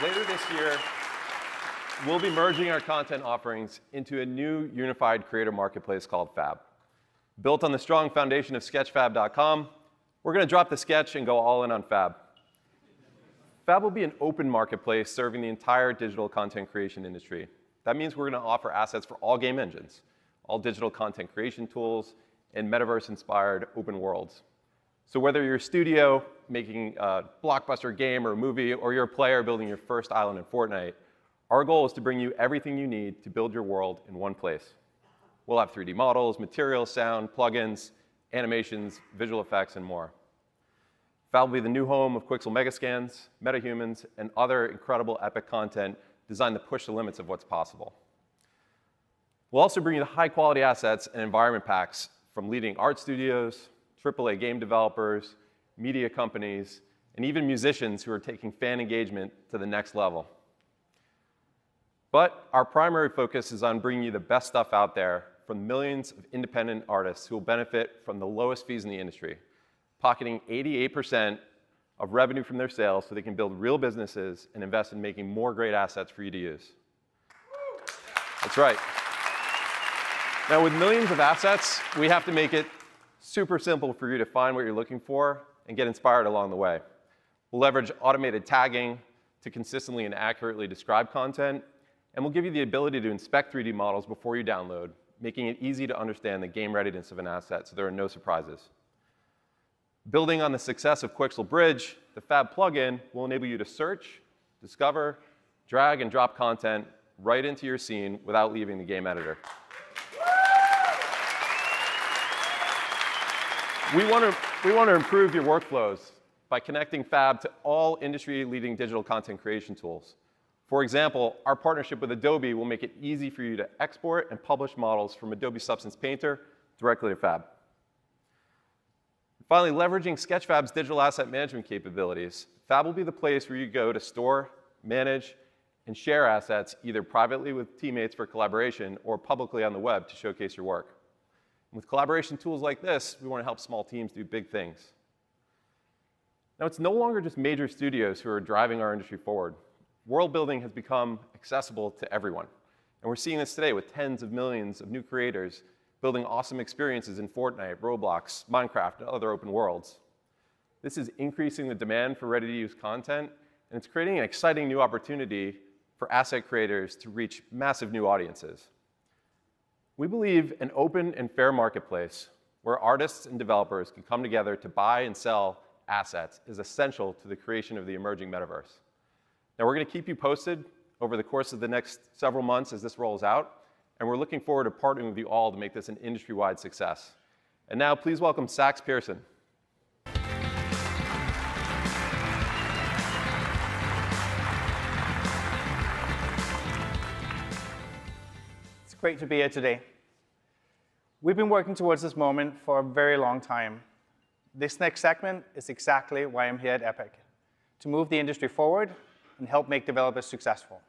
Later this year, we'll be merging our content offerings into a new unified creator marketplace called Fab. Built on the strong foundation of sketchfab.com, we're going to drop the sketch and go all in on Fab. Fab will be an open marketplace serving the entire digital content creation industry. That means we're going to offer assets for all game engines, all digital content creation tools, and metaverse-inspired open worlds. So whether you're a studio making a blockbuster game or a movie, or you're a player building your first island in Fortnite, our goal is to bring you everything you need to build your world in one place. We'll have 3D models, materials, sound, plugins, animations, visual effects, and more. Fab will be the new home of Quixel Megascans, MetaHumans, and other incredible epic content designed to push the limits of what's possible. We'll also bring you the high-quality assets and environment packs from leading art studios, AAA game developers, media companies, and even musicians who are taking fan engagement to the next level. But our primary focus is on bringing you the best stuff out there from millions of independent artists who will benefit from the lowest fees in the industry, pocketing 88% of revenue from their sales so they can build real businesses and invest in making more great assets for you to use. That's right. Now, with millions of assets, we have to make it super simple for you to find what you're looking for and get inspired along the way. We'll leverage automated tagging to consistently and accurately describe content, and we'll give you the ability to inspect 3D models before you download, making it easy to understand the game readiness of an asset so there are no surprises. Building on the success of Quixel Bridge, the Fab plugin will enable you to search, discover, drag, and drop content right into your scene without leaving the game editor. We want to improve your workflows by connecting Fab to all industry-leading digital content creation tools. For example, our partnership with Adobe will make it easy for you to export and publish models from Adobe Substance Painter directly to Fab. Finally, leveraging Sketchfab's digital asset management capabilities, Fab will be the place where you go to store, manage, and share assets either privately with teammates for collaboration or publicly on the web to showcase your work. And with collaboration tools like this, we want to help small teams do big things. Now, it's no longer just major studios who are driving our industry forward. World building has become accessible to everyone. And we're seeing this today with tens of millions of new creators building awesome experiences in Fortnite, Roblox, Minecraft, and other open worlds. This is increasing the demand for ready-to-use content, and it's creating an exciting new opportunity for asset creators to reach massive new audiences. We believe an open and fair marketplace where artists and developers can come together to buy and sell assets is essential to the creation of the emerging metaverse. Now, we're going to keep you posted over the course of the next several months as this rolls out, and we're looking forward to partnering with you all to make this an industry-wide success. And now, please welcome Sax Pearson. It's great to be here today. We've been working towards this moment for a very long time. This next segment is exactly why I'm here at Epic, to move the industry forward and help make developers successful.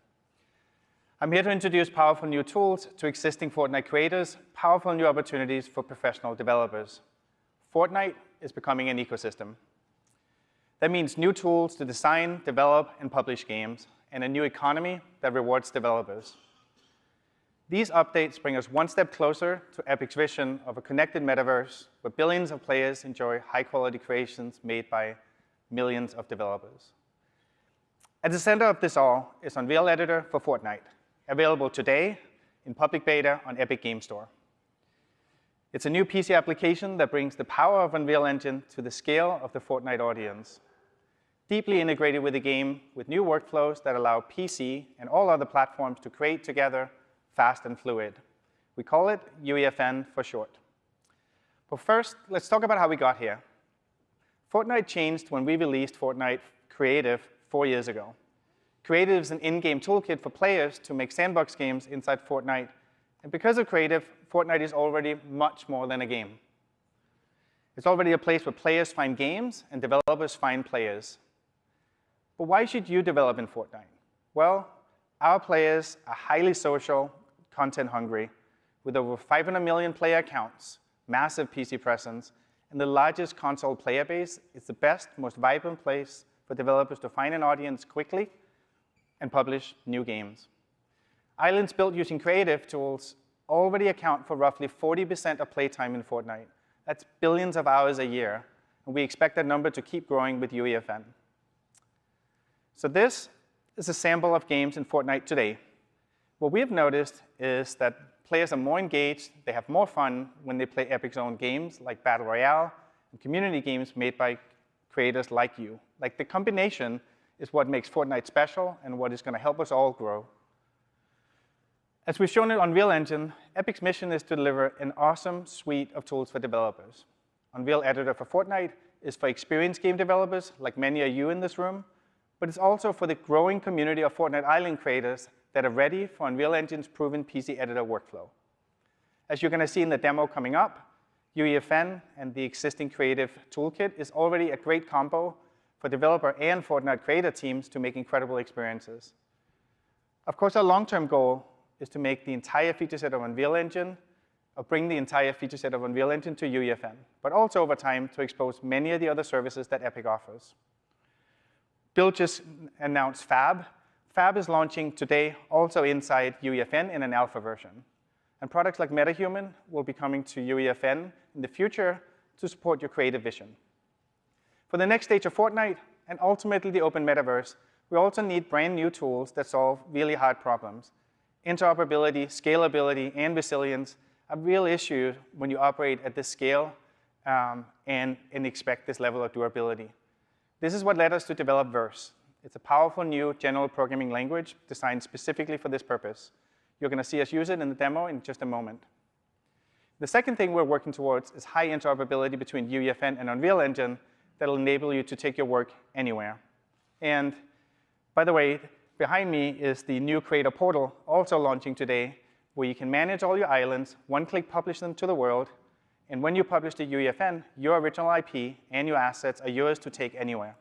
I'm here to introduce powerful new tools to existing Fortnite creators, powerful new opportunities for professional developers. Fortnite is becoming an ecosystem. That means new tools to design, develop, and publish games, and a new economy that rewards developers. These updates bring us one step closer to Epic's vision of a connected metaverse where billions of players enjoy high-quality creations made by millions of developers. At the center of this all is Unreal Editor for Fortnite, available today in public beta on Epic Game Store. It's a new PC application that brings the power of Unreal Engine to the scale of the Fortnite audience, deeply integrated with the game with new workflows that allow PC and all other platforms to create together fast and fluid. We call it UEFN for short. But first, let's talk about how we got here. Fortnite changed when we released Fortnite Creative 4 years ago. Creative is an in-game toolkit for players to make sandbox games inside Fortnite. And because of Creative, Fortnite is already much more than a game. It's already a place where players find games and developers find players. But why should you develop in Fortnite? Well, our players are highly social, content hungry, with over 500 million player accounts, massive PC presence, and the largest console player base. It's the best, most vibrant place for developers to find an audience quickly and publish new games. Islands built using creative tools already account for roughly 40% of playtime in Fortnite. That's billions of hours a year, and we expect that number to keep growing with UEFN. So this is a sample of games in Fortnite today. What we have noticed is that players are more engaged, they have more fun when they play Epic's own games like Battle Royale and community games made by creators like you. Like, the combination is what makes Fortnite special and what is going to help us all grow. As we've shown in Unreal Engine, Epic's mission is to deliver an awesome suite of tools for developers. Unreal Editor for Fortnite is for experienced game developers, like many of you in this room, but it's also for the growing community of Fortnite Island creators that are ready for Unreal Engine's proven PC editor workflow. As you're going to see in the demo coming up, UEFN and the existing creative toolkit is already a great combo for developer and Fortnite creator teams to make incredible experiences. Of course, our long-term goal is to make the entire feature set of Unreal Engine, or bring the entire feature set of Unreal Engine to UEFN, but also over time to expose many of the other services that Epic offers. Bill just announced Fab. Fab is launching today also inside UEFN in an alpha version. And products like MetaHuman will be coming to UEFN in the future to support your creative vision. For the next stage of Fortnite, and ultimately the open metaverse, we also need brand new tools that solve really hard problems. Interoperability, scalability, and resilience are real issues when you operate at this scale and expect this level of durability. This is what led us to develop Verse. It's a powerful new general programming language designed specifically for this purpose. You're going to see us use it in the demo in just a moment. The second thing we're working towards is high interoperability between UEFN and Unreal Engine that will enable you to take your work anywhere. And by the way, behind me is the new creator portal, also launching today, where you can manage all your islands, one-click publish them to the world, and when you publish to UEFN, your original IP and your assets are yours to take anywhere.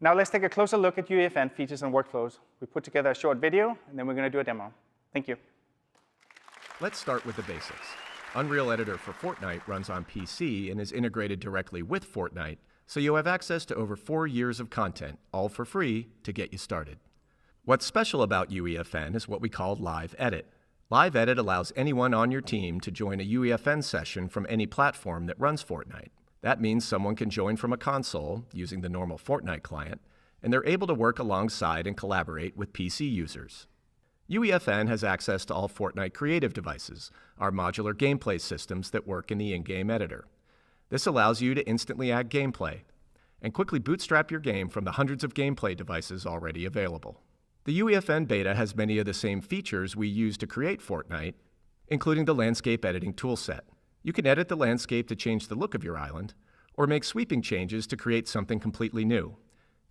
Now let's take a closer look at UEFN features and workflows. We put together a short video, and then we're going to do a demo. Thank you. Let's start with the basics. Unreal Editor for Fortnite runs on PC and is integrated directly with Fortnite, so you have access to over 4 years of content, all for free, to get you started. What's special about UEFN is what we call Live Edit. Live Edit allows anyone on your team to join a UEFN session from any platform that runs Fortnite. That means someone can join from a console using the normal Fortnite client, and they're able to work alongside and collaborate with PC users. UEFN has access to all Fortnite creative devices, our modular gameplay systems that work in the in-game editor. This allows you to instantly add gameplay and quickly bootstrap your game from the hundreds of gameplay devices already available. The UEFN beta has many of the same features we use to create Fortnite, including the landscape editing toolset. You can edit the landscape to change the look of your island, or make sweeping changes to create something completely new,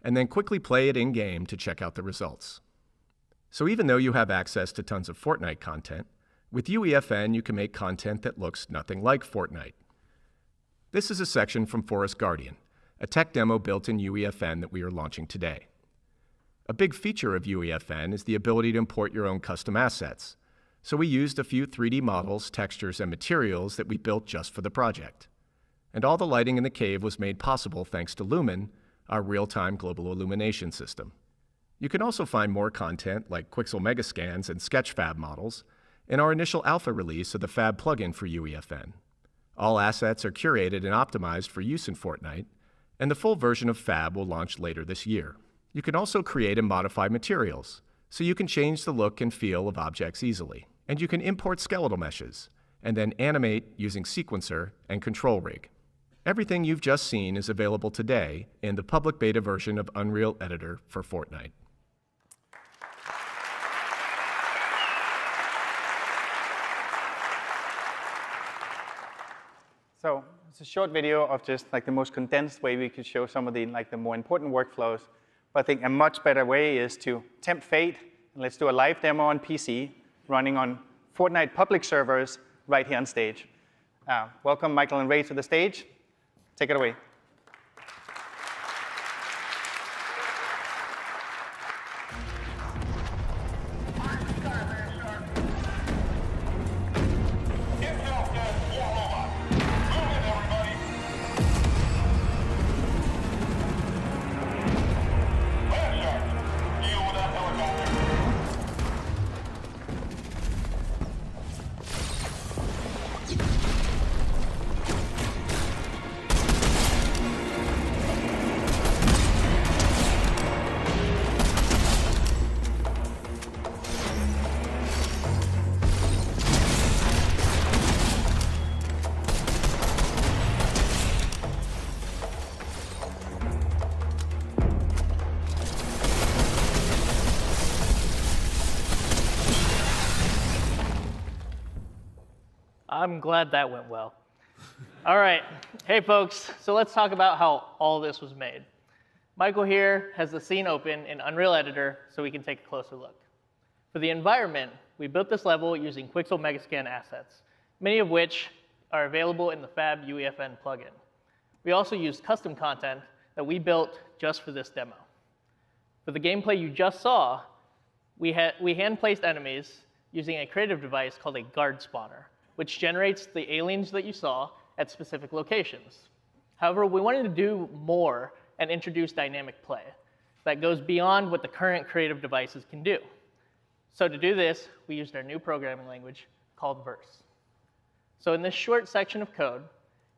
and then quickly play it in-game to check out the results. So even though you have access to tons of Fortnite content, with UEFN you can make content that looks nothing like Fortnite. This is a section from Forest Guardian, a tech demo built in UEFN that we are launching today. A big feature of UEFN is the ability to import your own custom assets, so we used a few 3D models, textures, and materials that we built just for the project. And all the lighting in the cave was made possible thanks to Lumen, our real-time global illumination system. You can also find more content like Quixel Megascans and Sketchfab models in our initial alpha release of the Fab plugin for UEFN. All assets are curated and optimized for use in Fortnite, and the full version of Fab will launch later this year. You can also create and modify materials, so you can change the look and feel of objects easily. And you can import skeletal meshes, and then animate using Sequencer and Control Rig. Everything you've just seen is available today in the public beta version of Unreal Editor for Fortnite. So it's a short video of just like the most condensed way we could show some of the the more important workflows. But I think a much better way is to tempt fate, and let's do a live demo on PC running on Fortnite public servers right here on stage. Welcome Michael and Ray to the stage. Take it away. I'm glad that went well. All right, hey folks, so let's talk about how all this was made. Michael here has the scene open in Unreal Editor so we can take a closer look. For the environment, we built this level using Quixel Megascan assets, many of which are available in the Fab UEFN plugin. We also used custom content that we built just for this demo. For the gameplay you just saw, we hand-placed enemies using a creative device called a guard spawner, which generates the aliens that you saw at specific locations. However, we wanted to do more and introduce dynamic play that goes beyond what the current creative devices can do. So to do this, we used our new programming language called Verse. So in this short section of code,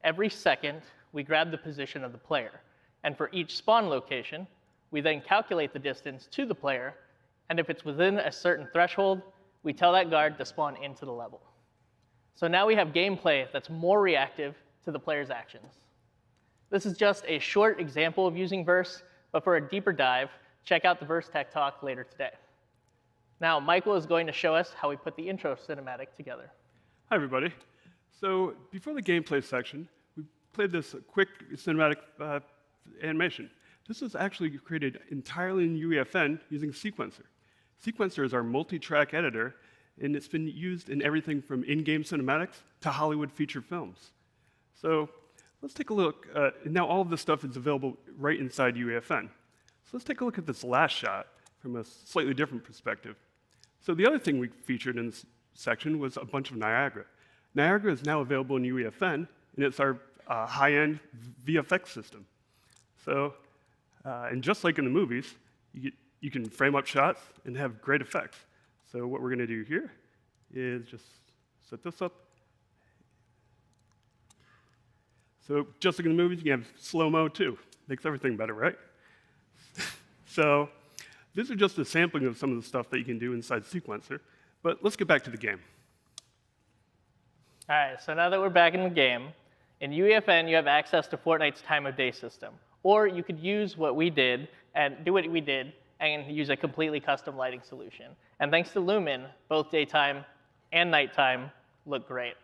every second, we grab the position of the player. And for each spawn location, we then calculate the distance to the player. And if it's within a certain threshold, we tell that guard to spawn into the level. So now we have gameplay that's more reactive to the player's actions. This is just a short example of using Verse, but for a deeper dive, check out the Verse Tech Talk later today. Now, Michael is going to show us how we put the intro cinematic together. Hi, everybody. So before the gameplay section, we played this quick cinematic animation. This was actually created entirely in UEFN using Sequencer. Sequencer is our multi-track editor, and it's been used in everything from in-game cinematics to Hollywood feature films. So let's take a look. Now all of this stuff is available right inside UEFN. So let's take a look at this last shot from a slightly different perspective. So the other thing we featured in this section was a bunch of Niagara. Niagara is now available in UEFN, and it's our high-end VFX system. So, and just like in the movies, you can frame up shots and have great effects. So what we're going to do here is just set this up. So just like in the movies, you can have slow-mo too. Makes everything better, right? So these are just a sampling of some of the stuff that you can do inside Sequencer. But let's get back to the game. All right, so now that we're back in the game, in UEFN, you have access to Fortnite's time of day system. Or you could use what we did and do what we did and use a completely custom lighting solution. And thanks to Lumen, both daytime and nighttime look great.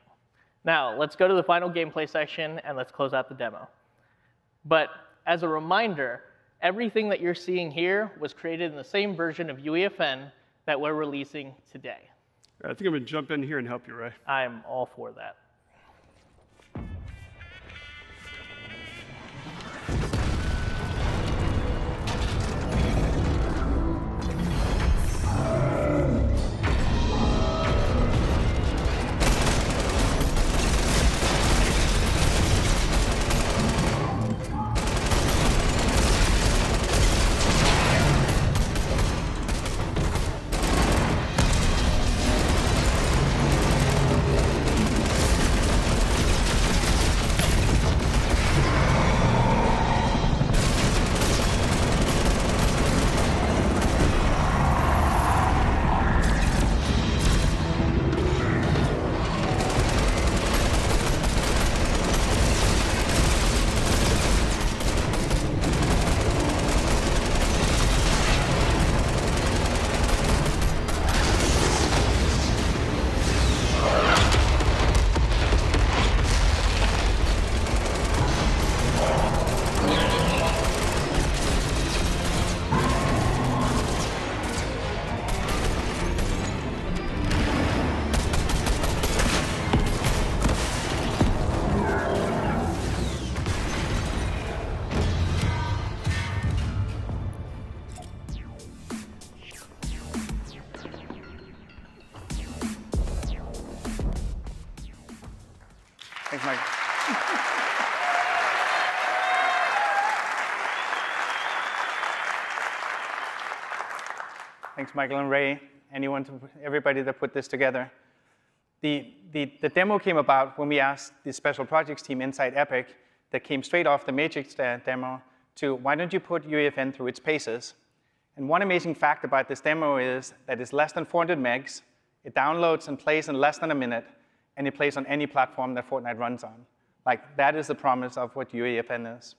Now, let's go to the final gameplay section and let's close out the demo. But as a reminder, everything that you're seeing here was created in the same version of UEFN that we're releasing today. I think I'm going to jump in here and help you, Ray. I'm all for that. Thanks, Mike. Thanks, Michael and Ray, everybody that put this together. The demo came about when we asked the special projects team inside Epic that came straight off the Matrix demo to, why don't you put UEFN through its paces? And one amazing fact about this demo is that it's less than 400 megs, it downloads and plays in less than a minute, and it plays on any platform that Fortnite runs on. Like, that is the promise of what UEFN is.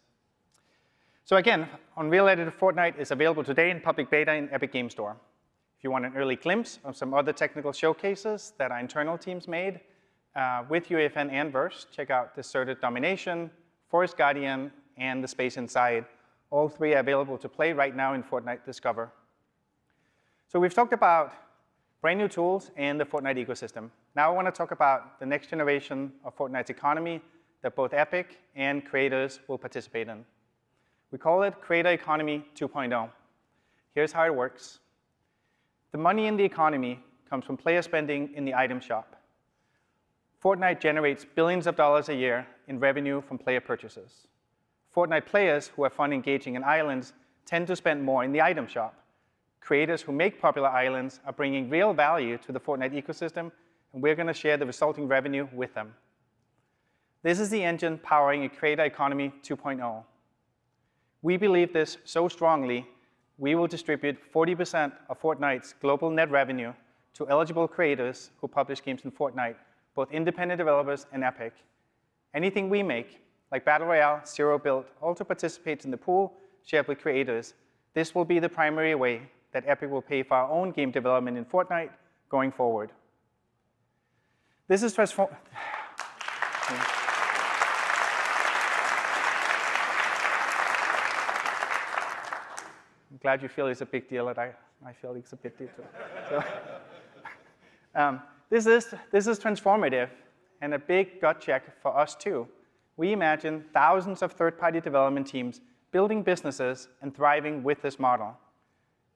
So again, Unreal Editor Fortnite is available today in public beta in Epic Game Store. If you want an early glimpse of some other technical showcases that our internal teams made with UEFN and Verse, check out Deserted Domination, Forest Guardian, and The Space Inside. All three are available to play right now in Fortnite Discover. So we've talked about brand new tools and the Fortnite ecosystem. Now I want to talk about the next generation of Fortnite's economy that both Epic and creators will participate in. We call it Creator Economy 2.0. Here's how it works. The money in the economy comes from player spending in the item shop. Fortnite generates billions of dollars a year in revenue from player purchases. Fortnite players who have fun engaging in islands tend to spend more in the item shop. Creators who make popular islands are bringing real value to the Fortnite ecosystem, and we're going to share the resulting revenue with them. This is the engine powering a Creator Economy 2.0. We believe this so strongly, we will distribute 40% of Fortnite's global net revenue to eligible creators who publish games in Fortnite, both independent developers and Epic. Anything we make, like Battle Royale, Zero Build, also participates in the pool shared with creators. This will be the primary way that Epic will pay for our own game development in Fortnite going forward. This is I'm glad you feel it's a big deal, and I feel it's a big deal too. So, this is transformative and a big gut check for us too. We imagine thousands of third-party development teams building businesses and thriving with this model.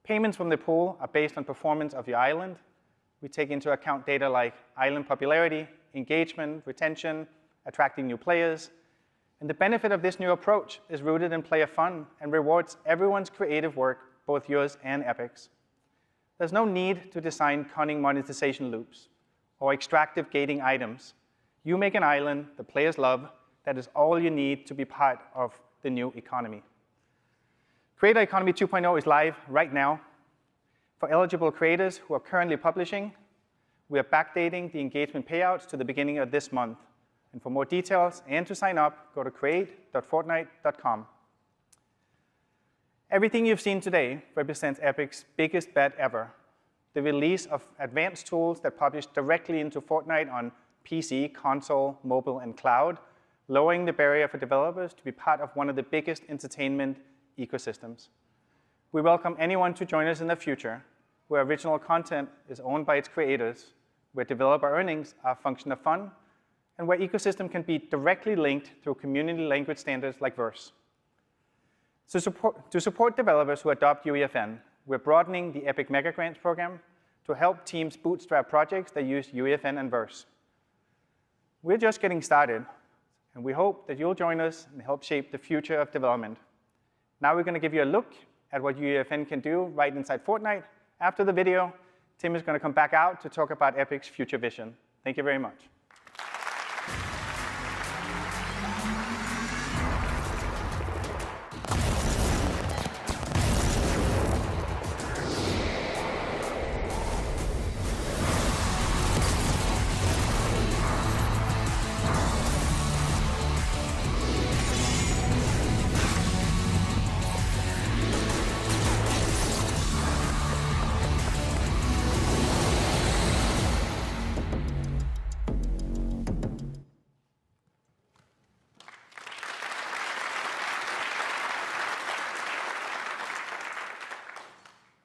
Payments from the pool are based on performance of your island. We take into account data like island popularity, engagement, retention, attracting new players. And the benefit of this new approach is rooted in player fun and rewards everyone's creative work, both yours and Epic's. There's no need to design cunning monetization loops or extractive gating items. You make an island the players love. That is all you need to be part of the new economy. Creator Economy 2.0 is live right now. For eligible creators who are currently publishing, we are backdating the engagement payouts to the beginning of this month. And for more details and to sign up, go to create.fortnite.com. Everything you've seen today represents Epic's biggest bet ever, the release of advanced tools that publish directly into Fortnite on PC, console, mobile, and cloud, lowering the barrier for developers to be part of one of the biggest entertainment ecosystems. We welcome anyone to join us in the future, where original content is owned by its creators, where developer earnings are a function of fun, and where ecosystem can be directly linked through community language standards like Verse. So to support developers who adopt UEFN, we're broadening the Epic Mega Grants program to help teams bootstrap projects that use UEFN and Verse. We're just getting started, and we hope that you'll join us and help shape the future of development. Now we're going to give you a look at what UEFN can do right inside Fortnite. After the video, Tim is going to come back out to talk about Epic's future vision. Thank you very much.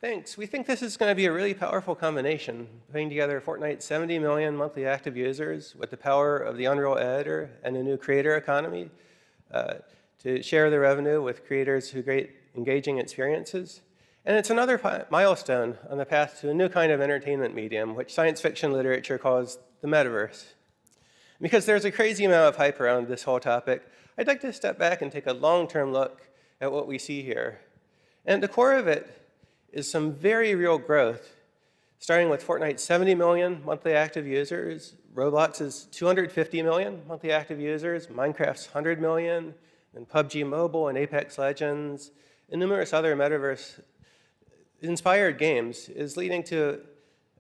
Thanks. We think this is going to be a really powerful combination, putting together Fortnite's 70 million monthly active users with the power of the Unreal Editor and a new creator economy to share the revenue with creators who create engaging experiences. And it's another milestone on the path to a new kind of entertainment medium, which science fiction literature calls the metaverse. Because there's a crazy amount of hype around this whole topic, I'd like to step back and take a long-term look at what we see here. And at the core of it is some very real growth, starting with Fortnite's 70 million monthly active users, Roblox's 250 million monthly active users, Minecraft's 100 million, and PUBG Mobile and Apex Legends, and numerous other metaverse-inspired games, is leading to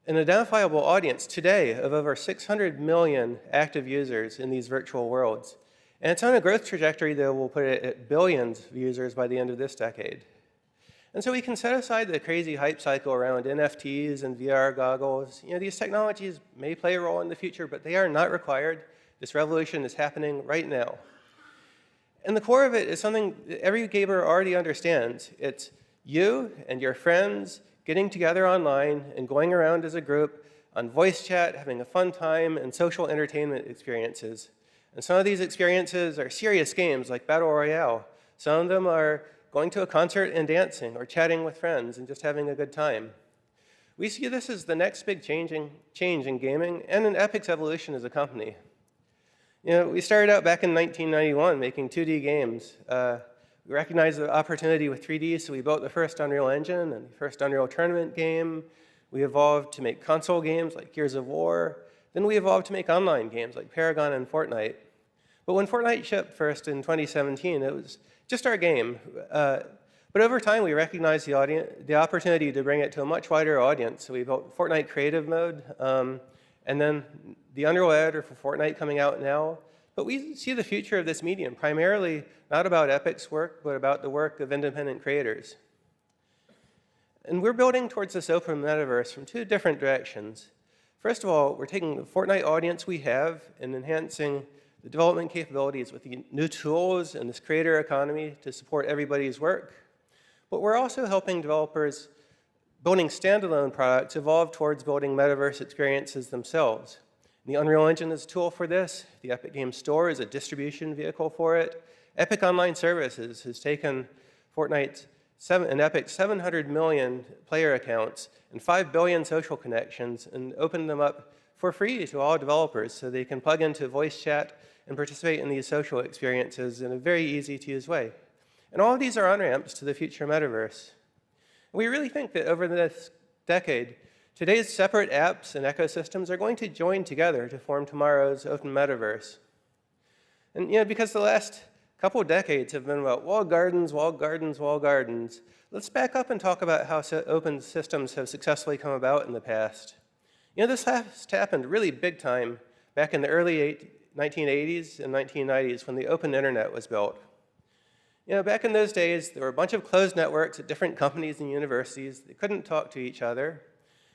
an identifiable audience today of over 600 million active users in these virtual worlds. And it's on a growth trajectory that will put it at billions of users by the end of this decade. And so we can set aside the crazy hype cycle around NFTs and VR goggles. You know, these technologies may play a role in the future, but they are not required. This revolution is happening right now. And the core of it is something that every gamer already understands. It's you and your friends getting together online and going around as a group on voice chat, having a fun time, and social entertainment experiences. And some of these experiences are serious games like Battle Royale. Some of them are going to a concert and dancing, or chatting with friends and just having a good time. We see this as the next big change in gaming and in Epic's evolution as a company. We started out back in 1991 making 2D games. We recognized the opportunity with 3D, so we built the first Unreal Engine and the first Unreal Tournament game. We evolved to make console games like Gears of War. Then we evolved to make online games like Paragon and Fortnite. But when Fortnite shipped first in 2017, it was just our game. But over time, we recognized the opportunity to bring it to a much wider audience. So we built Fortnite Creative Mode, and then the Unreal Editor for Fortnite coming out now. But we see the future of this medium primarily not about Epic's work, but about the work of independent creators. And we're building towards this open metaverse from two different directions. First of all, we're taking the Fortnite audience we have and enhancing the development capabilities with the new tools and this creator economy to support everybody's work. But we're also helping developers building standalone products evolve towards building metaverse experiences themselves. The Unreal Engine is a tool for this. The Epic Games Store is a distribution vehicle for it. Epic Online Services has taken Fortnite's and Epic's 700 million player accounts and 5 billion social connections and opened them up for free to all developers so they can plug into voice chat and participate in these social experiences in a very easy-to-use way. And all of these are on-ramps to the future metaverse. We really think that over the next decade, today's separate apps and ecosystems are going to join together to form tomorrow's open metaverse. And because the last couple of decades have been about walled gardens, walled gardens, walled gardens, let's back up and talk about how open systems have successfully come about in the past. This last happened really big time back in the early 1980s and 1990s when the open internet was built. Back in those days, there were a bunch of closed networks at different companies and universities that couldn't talk to each other.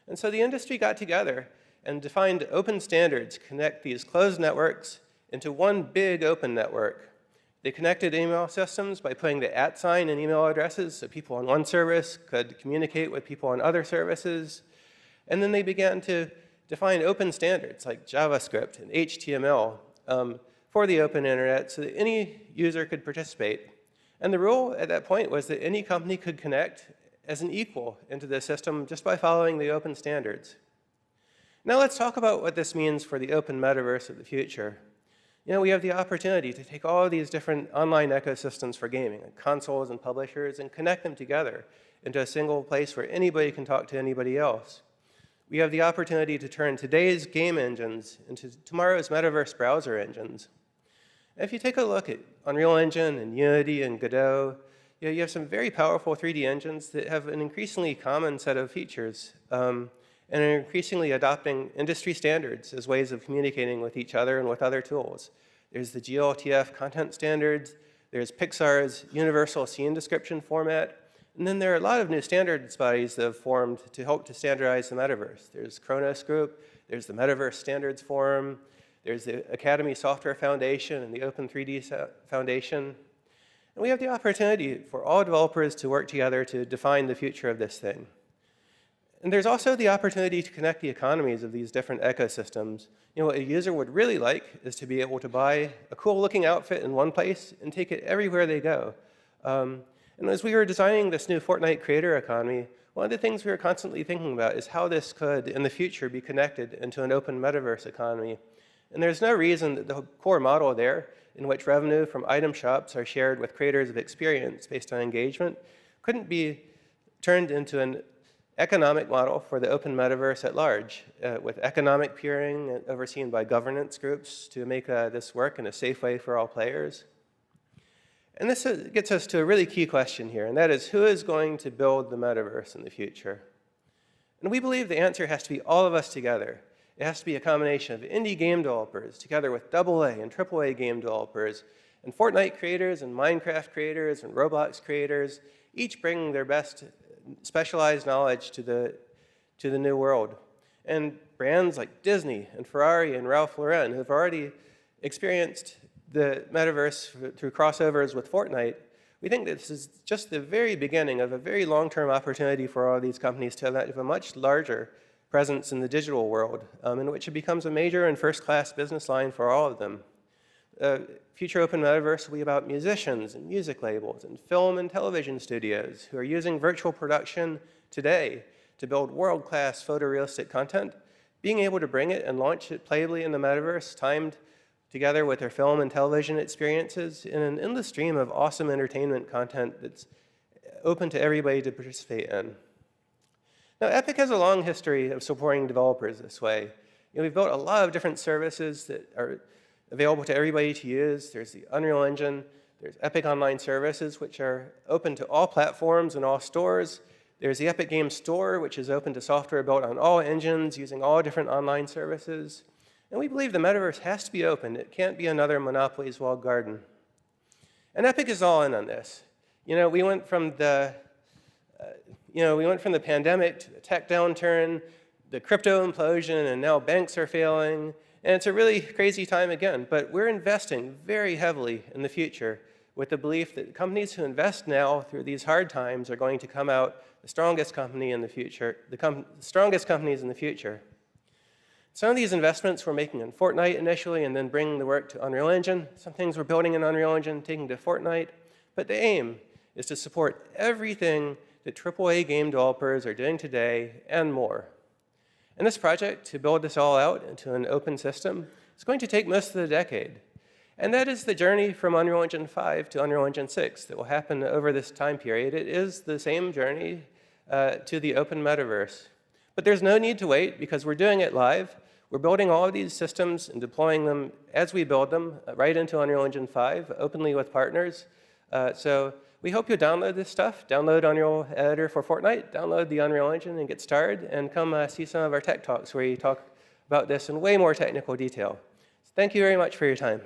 And so the industry got together and defined open standards to connect these closed networks into one big open network. They connected email systems by putting the @ sign in email addresses so people on one service could communicate with people on other services. And then they began to define open standards like JavaScript and HTML for the open internet so that any user could participate. And the rule at that point was that any company could connect as an equal into the system just by following the open standards. Now let's talk about what this means for the open metaverse of the future. We have the opportunity to take all of these different online ecosystems for gaming, like consoles and publishers, and connect them together into a single place where anybody can talk to anybody else. We have the opportunity to turn today's game engines into tomorrow's metaverse browser engines. If you take a look at Unreal Engine and Unity and Godot, you have some very powerful 3D engines that have an increasingly common set of features and are increasingly adopting industry standards as ways of communicating with each other and with other tools. There's the GLTF content standards, there's Pixar's universal scene description format, and then there are a lot of new standards bodies that have formed to help to standardize the metaverse. There's Kronos Group, there's the Metaverse Standards Forum, there's the Academy Software Foundation and the Open 3D Foundation. And we have the opportunity for all developers to work together to define the future of this thing. And there's also the opportunity to connect the economies of these different ecosystems. What a user would really like is to be able to buy a cool-looking outfit in one place and take it everywhere they go. And as we were designing this new Fortnite creator economy, one of the things we were constantly thinking about is how this could, in the future, be connected into an open metaverse economy. And there's no reason that the core model there, in which revenue from item shops are shared with creators of experience based on engagement, couldn't be turned into an economic model for the open metaverse at large, with economic peering overseen by governance groups to make this work in a safe way for all players. And this gets us to a really key question here, and that is, who is going to build the metaverse in the future? And we believe the answer has to be all of us together. It has to be a combination of indie game developers together with AA and AAA game developers, and Fortnite creators and Minecraft creators and Roblox creators, each bringing their best specialized knowledge to the new world. And brands like Disney and Ferrari and Ralph Lauren, who have already experienced the metaverse through crossovers with Fortnite, we think that this is just the very beginning of a very long-term opportunity for all these companies to have a much larger presence in the digital world, in which it becomes a major and first-class business line for all of them. future open metaverse will be about musicians and music labels and film and television studios who are using virtual production today to build world-class photorealistic content, being able to bring it and launch it playably in the metaverse, timed together with their film and television experiences in an endless stream of awesome entertainment content that's open to everybody to participate in. Now, Epic has a long history of supporting developers this way. We've built a lot of different services that are available to everybody to use. There's the Unreal Engine, there's Epic Online Services, which are open to all platforms and all stores. There's the Epic Games Store, which is open to software built on all engines using all different online services. And we believe the metaverse has to be open. It can't be another Monopoly's walled garden. And Epic is all in on this. We went from the pandemic to the tech downturn, the crypto implosion, and now banks are failing. And it's a really crazy time again. But we're investing very heavily in the future with the belief that companies who invest now through these hard times are going to come out the strongest company in the future, the strongest companies in the future. Some of these investments we're making in Fortnite initially and then bringing the work to Unreal Engine. Some things we're building in Unreal Engine, taking to Fortnite. But the aim is to support everything that AAA game developers are doing today and more. And this project, to build this all out into an open system, is going to take most of the decade. And that is the journey from Unreal Engine 5 to Unreal Engine 6 that will happen over this time period. It is the same journey to the open metaverse. But there's no need to wait because we're doing it live. We're building all of these systems and deploying them as we build them right into Unreal Engine 5 openly with partners. So we hope you'll download this stuff, download Unreal Editor for Fortnite, download the Unreal Engine and get started, and come see some of our tech talks where you talk about this in way more technical detail. So thank you very much for your time.